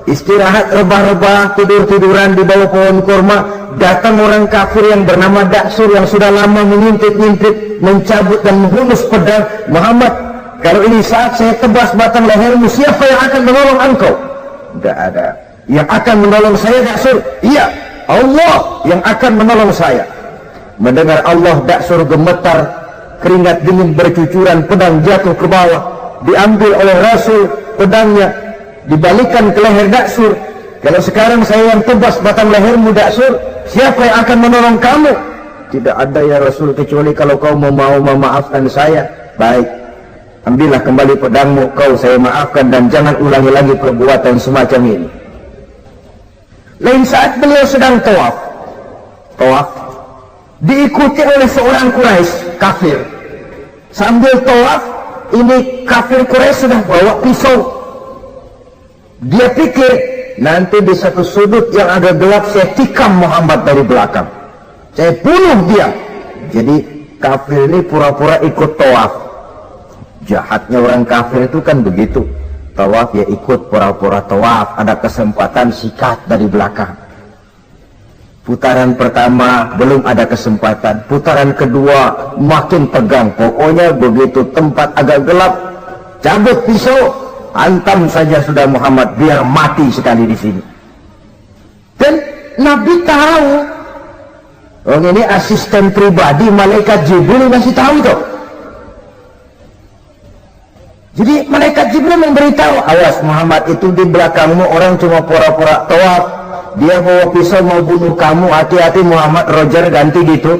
istirahat rebah-rebah, tidur-tiduran di bawah pohon kurma, datang orang kafir yang bernama Daksur yang sudah lama mengintip-ngintip, mencabut dan menghunus pedang. Muhammad, kalau ini saat saya tebas batang lehermu, siapa yang akan menolong engkau? Tidak ada. Yang akan menolong saya Daksur? Iya, Allah yang akan menolong saya. Mendengar Allah, Daksur gemetar, keringat dingin bercucuran, pedang jatuh ke bawah, diambil oleh Rasul pedangnya, dibalikan ke leher Daksur. Kalau sekarang saya yang tebas batang lehermu Daksur, siapa yang akan menolong kamu? Tidak ada ya Rasul, kecuali kalau kau mau memaafkan saya. Baik, ambillah kembali pedangmu, kau saya maafkan, dan jangan ulangi lagi perbuatan semacam ini. Lain saat beliau sedang tawaf, diikuti oleh seorang Quraisy kafir. Sambil tawaf, ini kafir Quraisy sudah bawa pisau. Dia pikir nanti di satu sudut yang agak gelap saya tikam Muhammad dari belakang, saya bunuh dia. Jadi kafir ini pura-pura ikut tawaf. Jahatnya orang kafir itu kan begitu, tawaf ya ikut pura-pura tawaf, ada kesempatan sikat dari belakang. Putaran pertama belum ada kesempatan, putaran kedua makin tegang. Pokoknya begitu tempat agak gelap, cabut pisau, hantam saja sudah Muhammad, biar mati sekali di sini. Dan Nabi tahu, ini asisten pribadi malaikat Jibril masih tahu itu. Jadi malaikat Jibril memberitahu, awas Muhammad, itu di belakangmu orang cuma pura-pura tawaf, dia bawa pisau mau bunuh kamu, hati-hati Muhammad. Roger ganti gitu.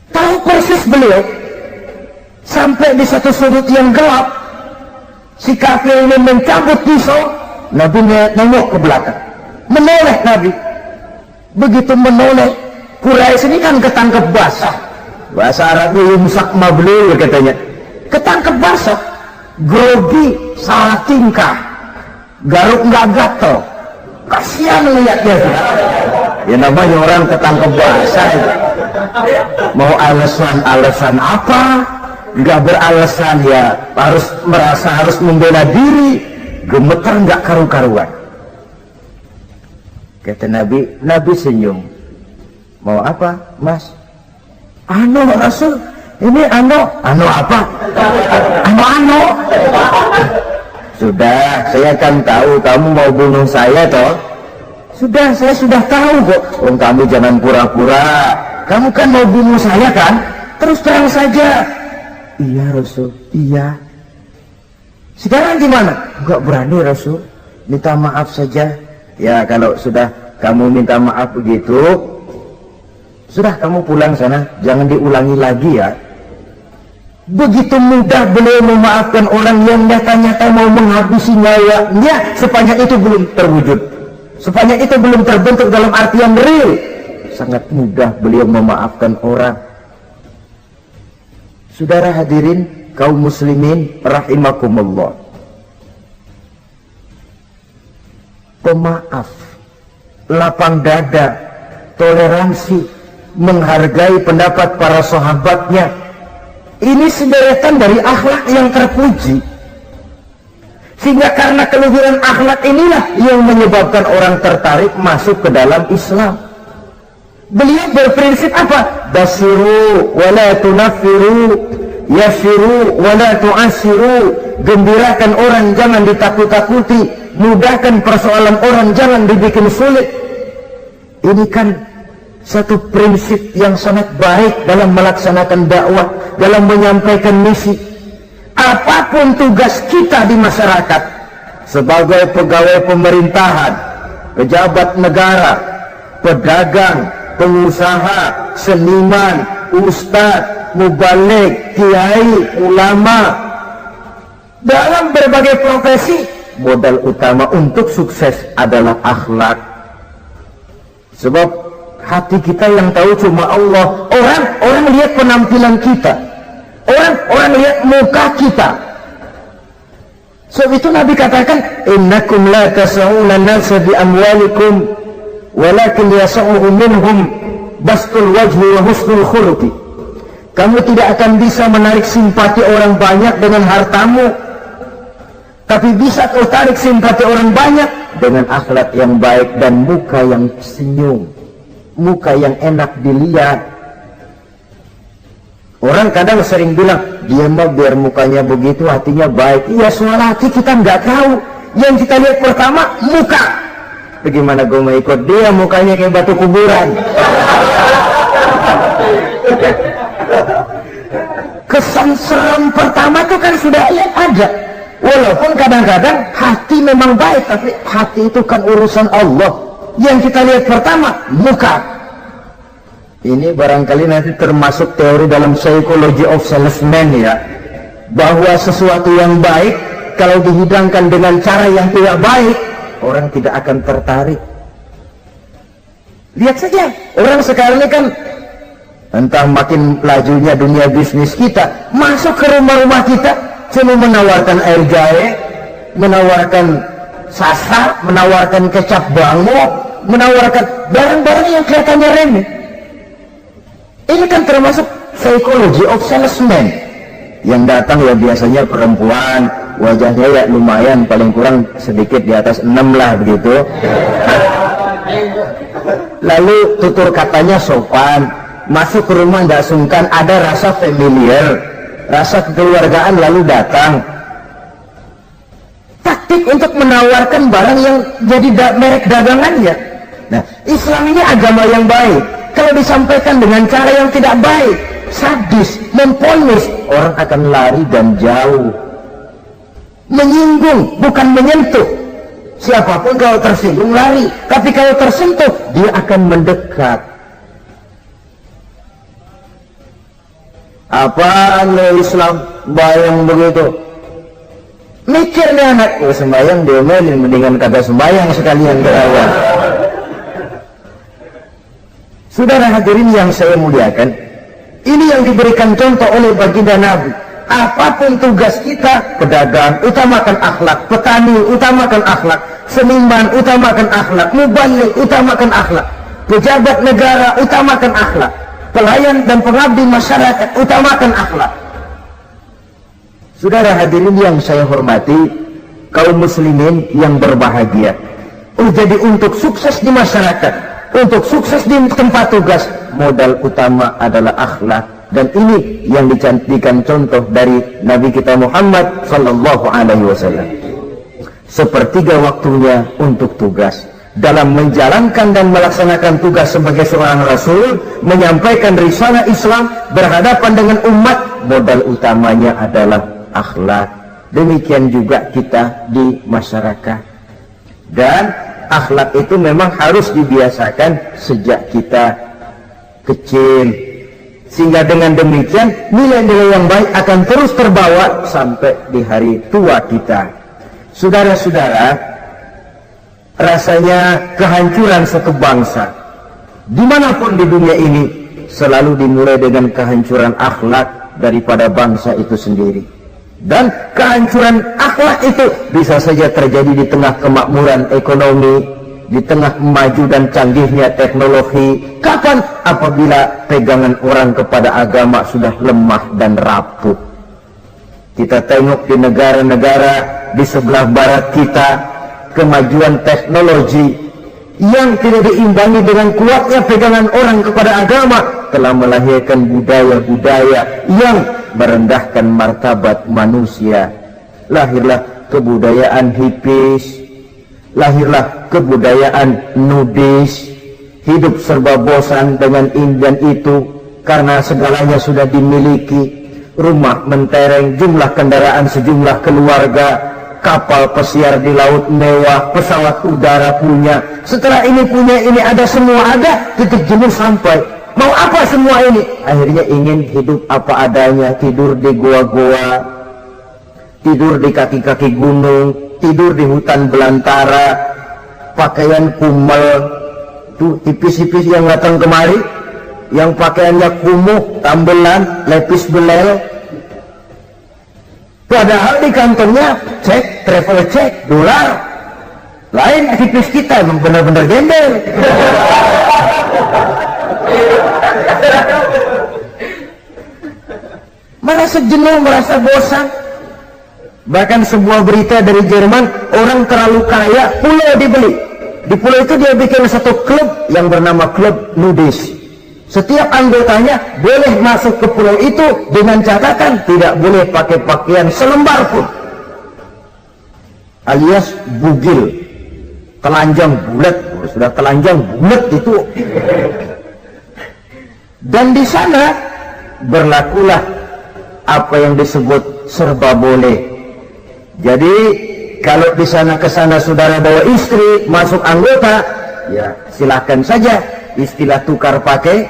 Tahu persis beliau. Sampai di satu sudut yang gelap, si kafir ini mencabut pisau. Nabi nengok ke belakang, menoleh Nabi. Begitu menoleh, Quraisy ini kan ketangkep basah. Bahasa Arabnya yumsak mablul katanya, ketangkep basah, grogi, salah tingkah, garuk nggak gatel, kasihan lihatnya. Ya namanya orang ketangkep basah, mau alasan apa? Nggak beralasan ya, harus merasa harus membela diri, gemetar nggak karu-karuan. Kata Nabi senyum. Mau apa, Mas? Anu Rasul, ini anu apa? Anu. Sudah, saya kan tahu kamu mau bunuh saya toh. Sudah, saya sudah tahu kok. Kamu jangan pura-pura. Kamu kan mau bunuh saya kan? Terus terang saja. Iya Rasul, iya. Sekarang gimana? Enggak berani Rasul. Minta maaf saja. Ya kalau sudah kamu minta maaf begitu, sudah kamu pulang sana, jangan diulangi lagi ya. Begitu mudah beliau memaafkan orang yang nyata-nyata mau menghabisi nyawanya, sepanjang itu belum terwujud, sepanjang itu belum terbentuk dalam artian real. Sangat mudah beliau memaafkan orang. Saudara hadirin kaum muslimin rahimakumullah, pemaaf, lapang dada, toleransi, menghargai pendapat para sahabatnya, ini sederetan dari akhlak yang terpuji. Sehingga karena keluhuran akhlak inilah yang menyebabkan orang tertarik masuk ke dalam Islam. Beliau berprinsip apa? Basiru wala tunaffiru, yassiru wala tu'assiru. Gembirakan orang, jangan ditakut-takuti. Mudahkan persoalan orang, jangan dibikin sulit. Ini kan satu prinsip yang sangat baik dalam melaksanakan dakwah, dalam menyampaikan misi. Apapun tugas kita di masyarakat, sebagai pegawai pemerintahan, pejabat negara, pedagang, pengusaha, seniman, ustadz, mubaligh, kiai, ulama, dalam berbagai profesi, modal utama untuk sukses adalah akhlak. Sebab hati kita yang tahu cuma Allah. Orang lihat penampilan kita, orang lihat muka kita. Sebab itu Nabi katakan, innakum la tas'una nasa bi amwalikum walakin yas'uhum minhum bastul wajhi wa husnul khuluqi. Kamu tidak akan bisa menarik simpati orang banyak dengan hartamu, tapi bisa kau tarik simpati orang banyak dengan akhlak yang baik dan muka yang senyum, muka yang enak dilihat. Orang kadang sering bilang, dia mah biar mukanya begitu hatinya baik. Iya, soal hati kita nggak tahu. Yang kita lihat pertama muka. Bagaimana gue mau ikut dia, mukanya kayak batu kuburan. Kesan serem pertama tuh kan sudah lihat ada. Walaupun kadang-kadang hati memang baik, tapi hati itu kan urusan Allah. Yang kita lihat pertama muka. Ini barangkali nanti termasuk teori dalam psychology of salesman ya, bahwa sesuatu yang baik kalau dihidangkan dengan cara yang tidak baik, orang tidak akan tertarik. Lihat saja, orang sekarang ini kan entah makin lajunya dunia bisnis kita, masuk ke rumah-rumah kita cuma menawarkan air jahe, menawarkan sasa, menawarkan kecap bango, menawarkan barang-barang yang kelihatannya remeh. Ini kan termasuk psychology of salesman. Yang datang ya biasanya perempuan, wajahnya ya lumayan, paling kurang sedikit di atas 6 lah begitu. Lalu tutur katanya sopan, masuk ke rumah tidak sungkan, ada rasa familiar, rasa kekeluargaan, lalu datang. Taktik untuk menawarkan barang yang jadi merek dagangannya. Nah, Islam ini agama yang baik. Kalau disampaikan dengan cara yang tidak baik, sadis, memponis, orang akan lari dan jauh. Menyinggung, bukan menyentuh. Siapapun kalau tersinggung lari, tapi kalau tersentuh, dia akan mendekat. Apaan lo Islam bayang begitu? Mikir nih anak, sembayang diomelin, mendingan kagak sembayang sekalian kerawan. Saudara hadirin yang saya muliakan, ini yang diberikan contoh oleh baginda Nabi. Apapun tugas kita, pedagang, utamakan akhlak, petani, utamakan akhlak, seniman, utamakan akhlak, mubaligh, utamakan akhlak, pejabat negara, utamakan akhlak, pelayan dan pengabdi masyarakat, utamakan akhlak. Saudara hadirin yang saya hormati, kaum muslimin yang berbahagia, jadi untuk sukses di masyarakat, untuk sukses di tempat tugas, modal utama adalah akhlak. Dan ini yang dicantikan contoh dari Nabi kita Muhammad sallallahu alaihi wasallam. Sepertiga waktunya untuk tugas, dalam menjalankan dan melaksanakan tugas sebagai seorang rasul, menyampaikan risalah Islam berhadapan dengan umat, modal utamanya adalah akhlak. Demikian juga kita di masyarakat. Dan akhlak itu memang harus dibiasakan sejak kita kecil, sehingga dengan demikian nilai-nilai yang baik akan terus terbawa sampai di hari tua kita. Saudara-saudara, rasanya kehancuran satu bangsa dimanapun di dunia ini selalu dimulai dengan kehancuran akhlak daripada bangsa itu sendiri. Dan kehancuran akhlak itu bisa saja terjadi di tengah kemakmuran ekonomi, di tengah maju dan canggihnya teknologi. Kapan? Apabila pegangan orang kepada agama sudah lemah dan rapuh. Kita tengok di negara-negara di sebelah barat kita, kemajuan teknologi yang tidak diimbangi dengan kuatnya pegangan orang kepada agama, telah melahirkan budaya-budaya yang merendahkan martabat manusia. Lahirlah kebudayaan hippies, lahirlah kebudayaan nudis, hidup serba bosan dengan ini dan itu karena segalanya sudah dimiliki, rumah mentereng, jumlah kendaraan sejumlah keluarga, kapal pesiar di laut mewah, pesawat udara punya, setelah ini punya ini, ada semua ada, titik jenuh sampai. Mau apa semua ini? Akhirnya ingin hidup apa adanya, tidur di goa-goa, tidur di kaki-kaki gunung, tidur di hutan belantara, pakaian kumal, tuh hipis-hipis yang datang kemari, yang pakaiannya kumuh, tambelan, lepis belel. Padahal di kantongnya cek, travel cek, dolar. Lain aktivis kita memang benar-benar gembel. Merasa jenuh, merasa bosan. Bahkan sebuah berita dari Jerman, orang terlalu kaya, pulau dibeli. Di pulau itu dia bikin satu klub yang bernama Klub Nudis. Setiap anggotanya boleh masuk ke pulau itu dengan catatan tidak boleh pakai pakaian selembar pun, alias bugil, telanjang bulat. Sudah telanjang bulat itu. Dan di sana berlakulah apa yang disebut serba boleh. Jadi kalau di sana ke sana saudara bawa istri, masuk anggota, ya silahkan saja. Istilah tukar pakai,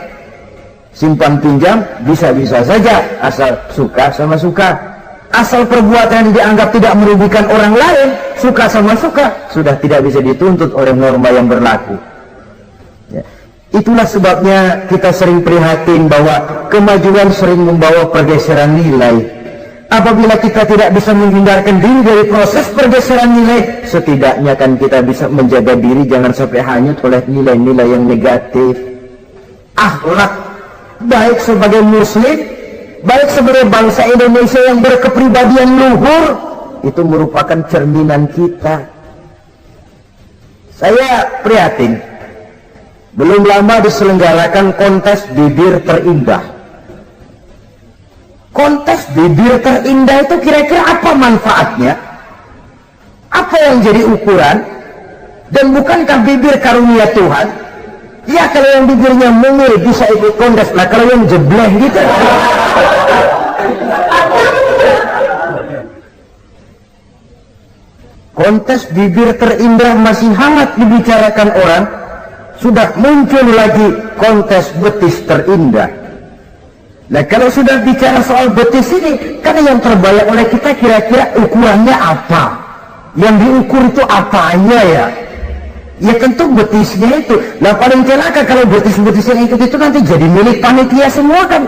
simpan pinjam, bisa-bisa saja, asal suka sama suka. Asal perbuatan dianggap tidak merugikan orang lain, suka sama suka, sudah tidak bisa dituntut oleh norma yang berlaku. Ya. Itulah sebabnya kita sering prihatin bahwa kemajuan sering membawa pergeseran nilai. Apabila kita tidak bisa menghindarkan diri dari proses pergeseran nilai, setidaknya kan kita bisa menjaga diri jangan sampai hanyut oleh nilai-nilai yang negatif. Akhlak, baik sebagai muslim, baik sebagai bangsa Indonesia yang berkepribadian luhur, itu merupakan cerminan kita. Saya prihatin, belum lama diselenggarakan kontes bibir terindah. Kontes bibir terindah itu kira-kira apa manfaatnya? Apa yang jadi ukuran? Dan bukankah bibir karunia Tuhan? Ya kalau yang bibirnya mungil bisa ikut kontes, lah kalau yang jebleh gitu. Kontes bibir terindah masih hangat dibicarakan orang, sudah muncul lagi kontes betis terindah. Nah kalau sudah bicara soal betis ini, kan yang terbayang oleh kita kira-kira ukurannya apa? Yang diukur itu apanya ya? Ya tentu betisnya itu. Nah paling celaka kalau betis-betis yang ikut itu nanti jadi milik panitia semua kan.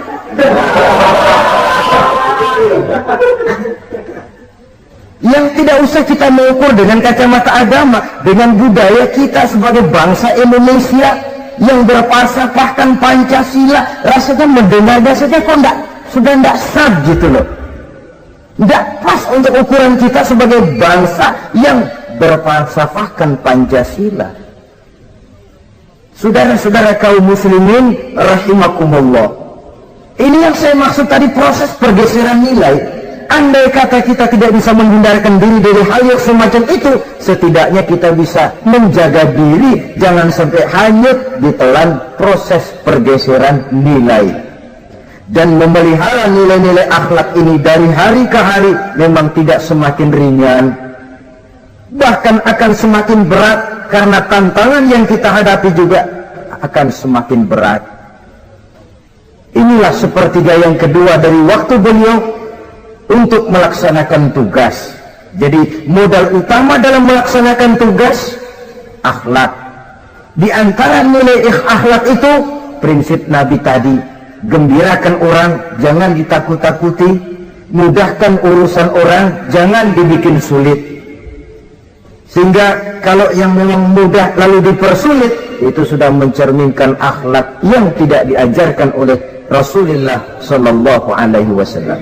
Yang tidak usah kita mengukur dengan kacamata agama, dengan budaya kita sebagai bangsa Indonesia yang berfalsafahkan Pancasila, rasanya mendengarnya saja kok sudah tidak sah gitu loh. Tidak pas untuk ukuran kita sebagai bangsa yang berfalsafahkan Pancasila. Saudara-saudara kaum muslimin rahimakumullah, ini yang saya maksud tadi, proses pergeseran nilai. Andai kata kita tidak bisa menghindarkan diri dari hal yang semacam itu, setidaknya kita bisa menjaga diri jangan sampai hanyut ditelan proses pergeseran nilai. Dan memelihara nilai-nilai akhlak ini dari hari ke hari memang tidak semakin ringan, bahkan akan semakin berat, karena tantangan yang kita hadapi juga akan semakin berat. Inilah sepertiga yang kedua dari waktu beliau untuk melaksanakan tugas. Jadi modal utama dalam melaksanakan tugas akhlak. Di antara nilai akhlak itu prinsip Nabi tadi, gembirakan orang, jangan ditakut-takuti, mudahkan urusan orang, jangan dibikin sulit. Sehingga kalau yang memang mudah lalu dipersulit, itu sudah mencerminkan akhlak yang tidak diajarkan oleh Rasulullah Sallallahu Alaihi Wasallam.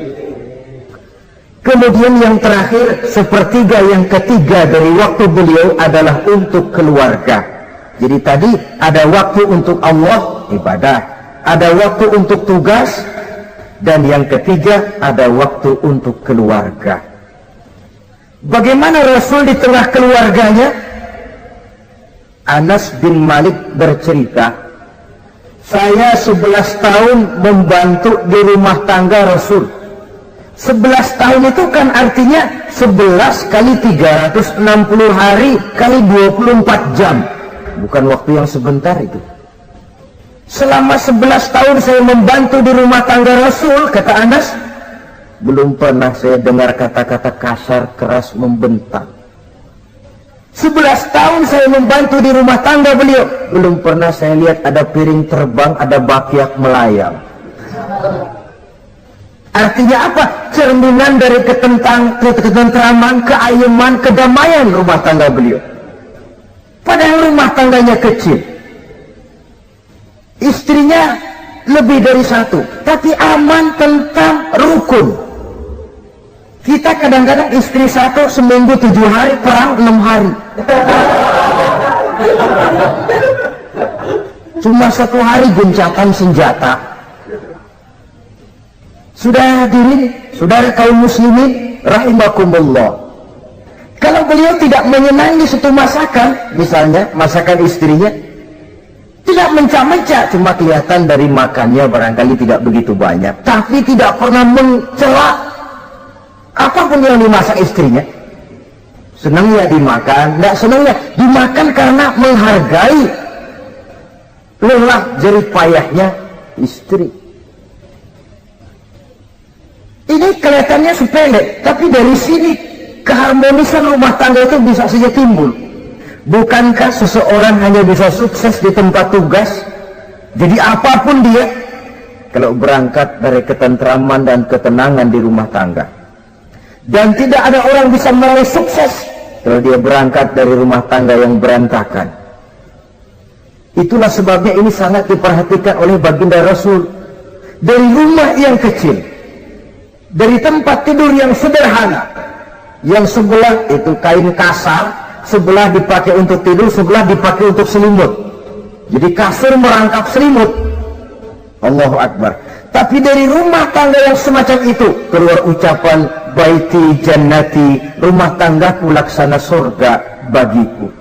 Kemudian yang terakhir, sepertiga yang ketiga dari waktu beliau adalah untuk keluarga. Jadi tadi ada waktu untuk Allah, ibadah, ada waktu untuk tugas, dan yang ketiga ada waktu untuk keluarga. Bagaimana Rasul di tengah keluarganya? Anas bin Malik bercerita, saya 11 tahun membantu di rumah tangga Rasul. 11 tahun itu kan artinya 11 kali 360 hari kali 24 jam. Bukan waktu yang sebentar itu. Selama 11 tahun saya membantu di rumah tangga Rasul, kata Anas, belum pernah saya dengar kata-kata kasar, keras, membentak. 11 tahun saya membantu di rumah tangga beliau, belum pernah saya lihat ada piring terbang, ada bakyak melayang. Artinya apa? Cerminan dari ketentraman, keayuman, kedamaian rumah tangga beliau. Padahal rumah tangganya kecil, istrinya lebih dari satu, tapi aman, tentram, rukun. Kita kadang-kadang istri satu seminggu 7 hari, perang 6 hari. Cuma 1 hari gencatan senjata. Sudah hadirin, saudara kaum muslimin rahimakumullah. Kalau beliau tidak menyenangi satu masakan, misalnya masakan istrinya, tidak mencah-mencah, cuma kelihatan dari makannya barangkali tidak begitu banyak, tapi tidak pernah mencela apapun yang dimasak istrinya. Senangnya dimakan, tidak senangnya dimakan karena menghargai lelah jerih payahnya istri. Ini kelihatannya sepele, tapi dari sini keharmonisan rumah tangga itu bisa saja timbul. Bukankah seseorang hanya bisa sukses di tempat tugas, jadi apapun dia, kalau berangkat dari ketentraman dan ketenangan di rumah tangga? Dan tidak ada orang bisa meraih sukses kalau dia berangkat dari rumah tangga yang berantakan. Itulah sebabnya ini sangat diperhatikan oleh baginda Rasul. Dari rumah yang kecil, dari tempat tidur yang sederhana, yang sebelah itu kain kasar, sebelah dipakai untuk tidur, sebelah dipakai untuk selimut. Jadi kasur merangkap selimut. Allahu Akbar. Tapi dari rumah tangga yang semacam itu keluar ucapan baiti jannati, rumah tanggaku laksana surga bagiku.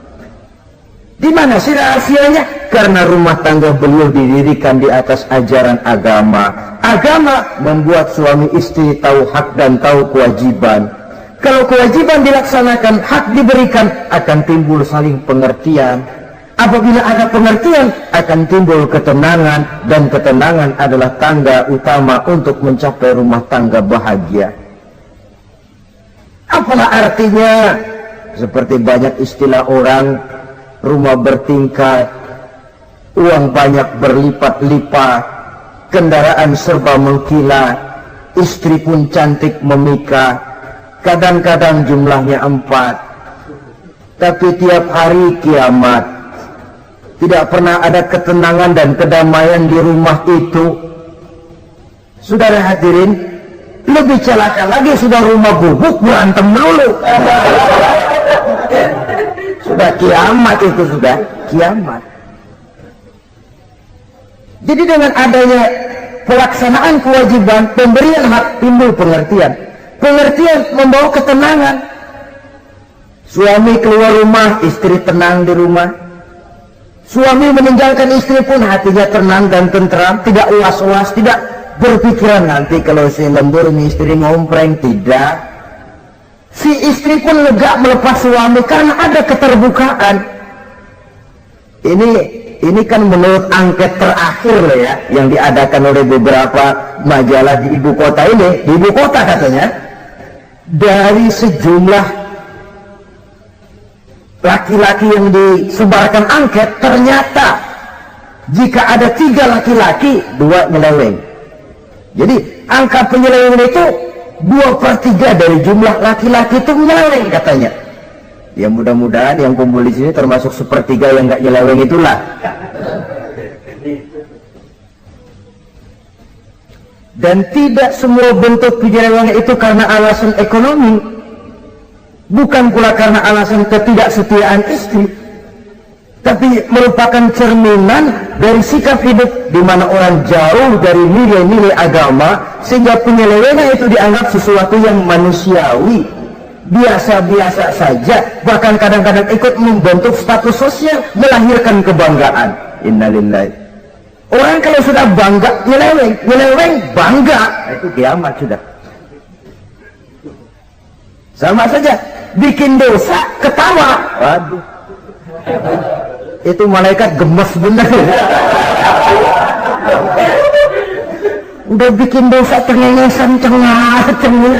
Di mana sih rahasianya? Karena rumah tangga beliau didirikan di atas ajaran agama. Agama membuat suami istri tahu hak dan tahu kewajiban. Kalau kewajiban dilaksanakan, hak diberikan, akan timbul saling pengertian. Apabila ada pengertian, akan timbul ketenangan, dan ketenangan adalah tangga utama untuk mencapai rumah tangga bahagia. Apalah artinya? Seperti banyak istilah orang, rumah bertingkat, uang banyak berlipat-lipat, kendaraan serba mengkilat, istri pun cantik memikah, kadang-kadang jumlahnya 4, tapi tiap hari kiamat. Tidak pernah ada ketenangan dan kedamaian di rumah itu. Saudara hadirin, lebih celaka lagi sudah rumah gubuk berantem melulu. Sudah kiamat itu, sudah kiamat. Jadi dengan adanya pelaksanaan kewajiban, pemberian hak, timbul pengertian. Pengertian membawa ketenangan. Suami keluar rumah, istri tenang di rumah. Suami meninggalkan istri pun hatinya tenang dan tentram, tidak was-was, tidak berpikiran nanti kalau si lembur ini istri ngompreng, tidak. Si istri pun lega melepas suami karena ada keterbukaan. Ini kan menurut angket terakhir loh ya, yang diadakan oleh beberapa majalah di ibu kota ini, di ibu kota katanya, dari sejumlah laki-laki yang disebarkan angket, ternyata jika ada 3 laki-laki, 2 nyeleweng. Jadi angka penyelewengan itu 2/3 dari jumlah laki-laki itu nyeleweng katanya. Ya mudah-mudahan yang kumpul di sini termasuk 1/3 yang nggak nyeleweng itulah. Dan tidak semua bentuk penyelewengan itu karena alasan ekonomi. Bukan pula karena alasan ketidaksetiaan istri, tapi merupakan cerminan dari sikap hidup di mana orang jauh dari nilai-nilai agama, sehingga penyelewengan itu dianggap sesuatu yang manusiawi, biasa-biasa saja, bahkan kadang-kadang ikut membentuk status sosial, melahirkan kebanggaan. Innalillahi. Orang kalau sudah bangga, nyeleweng bangga, itu kiamat sudah. Sama saja, bikin dosa ketawa, waduh, itu malaikat gemes bener. Udah bikin dosa cengengesan, cengar-cengir,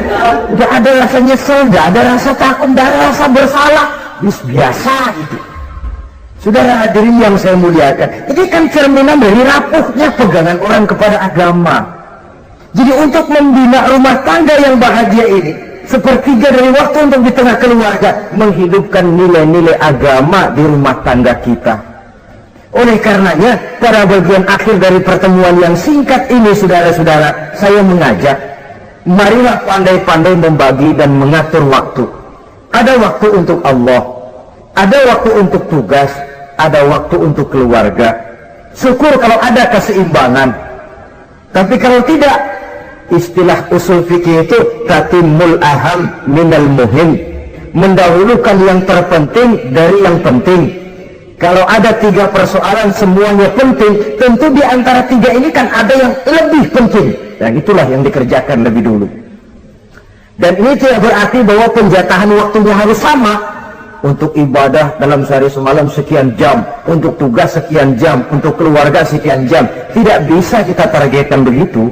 udah ada rasa nyesel, udah ada rasa takut, udah ada rasa bersalah, biasa itu. Saudara hadirin yang saya muliakan, ini kan cerminan dari rapuhnya pegangan orang kepada agama. Jadi untuk membina rumah tangga yang bahagia ini, sepertiga dari waktu untuk di tengah keluarga, menghidupkan nilai-nilai agama di rumah tangga kita. Oleh karenanya, pada bagian akhir dari pertemuan yang singkat ini, saudara-saudara, saya mengajak, marilah pandai-pandai membagi dan mengatur waktu. Ada waktu untuk Allah, ada waktu untuk tugas, ada waktu untuk keluarga. Syukur kalau ada keseimbangan. Tapi kalau tidak, istilah usul fikih itu tatimul aham minal muhim, mendahulukan yang terpenting dari yang penting. Kalau ada 3 persoalan semuanya penting, tentu di antara 3 ini kan ada yang lebih penting, dan itulah yang dikerjakan lebih dulu. Dan ini tidak berarti bahwa penjatahan waktunya harus sama. Untuk ibadah dalam sehari semalam sekian jam, untuk tugas sekian jam, untuk keluarga sekian jam. Tidak bisa kita targetkan begitu.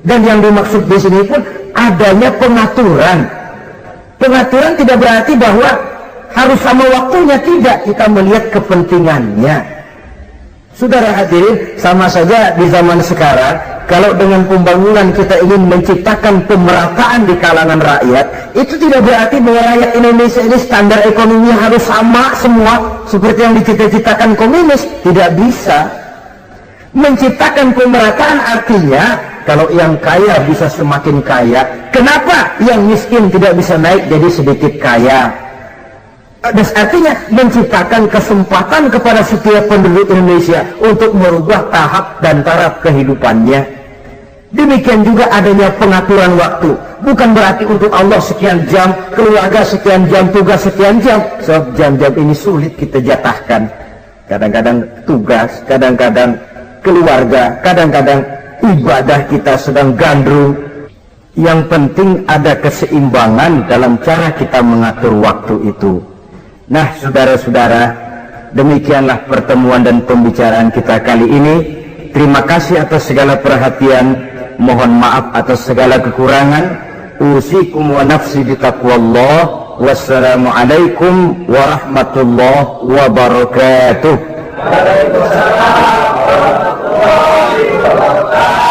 Dan yang dimaksud di sini pun adanya pengaturan. Pengaturan tidak berarti bahwa harus sama waktunya, tidak. Kita melihat kepentingannya. Saudara hadirin, sama saja di zaman sekarang, kalau dengan pembangunan kita ingin menciptakan pemerataan di kalangan rakyat, itu tidak berarti bahwa rakyat Indonesia ini standar ekonominya harus sama semua seperti yang dicita-citakan komunis. Tidak bisa. Menciptakan pemerataan artinya kalau yang kaya bisa semakin kaya, kenapa yang miskin tidak bisa naik jadi sedikit kaya? Dan artinya menciptakan kesempatan kepada setiap penduduk Indonesia untuk merubah tahap dan taraf kehidupannya. Demikian juga adanya pengaturan waktu. Bukan berarti untuk Allah sekian jam, keluarga sekian jam, tugas sekian jam. Sebab jam-jam ini sulit kita jatahkan. Kadang-kadang tugas, kadang-kadang keluarga, kadang-kadang ibadah kita sedang gandrung. Yang penting ada keseimbangan dalam cara kita mengatur waktu itu. Nah, saudara-saudara, demikianlah pertemuan dan pembicaraan kita kali ini. Terima kasih atas segala perhatian. Mohon maaf atas segala kekurangan. Usikum wa nafsi bitaqwallah. Wassalamualaikum warahmatullahi wabarakatuh. Waalaikumsalam warahmatullahi wabarakatuh.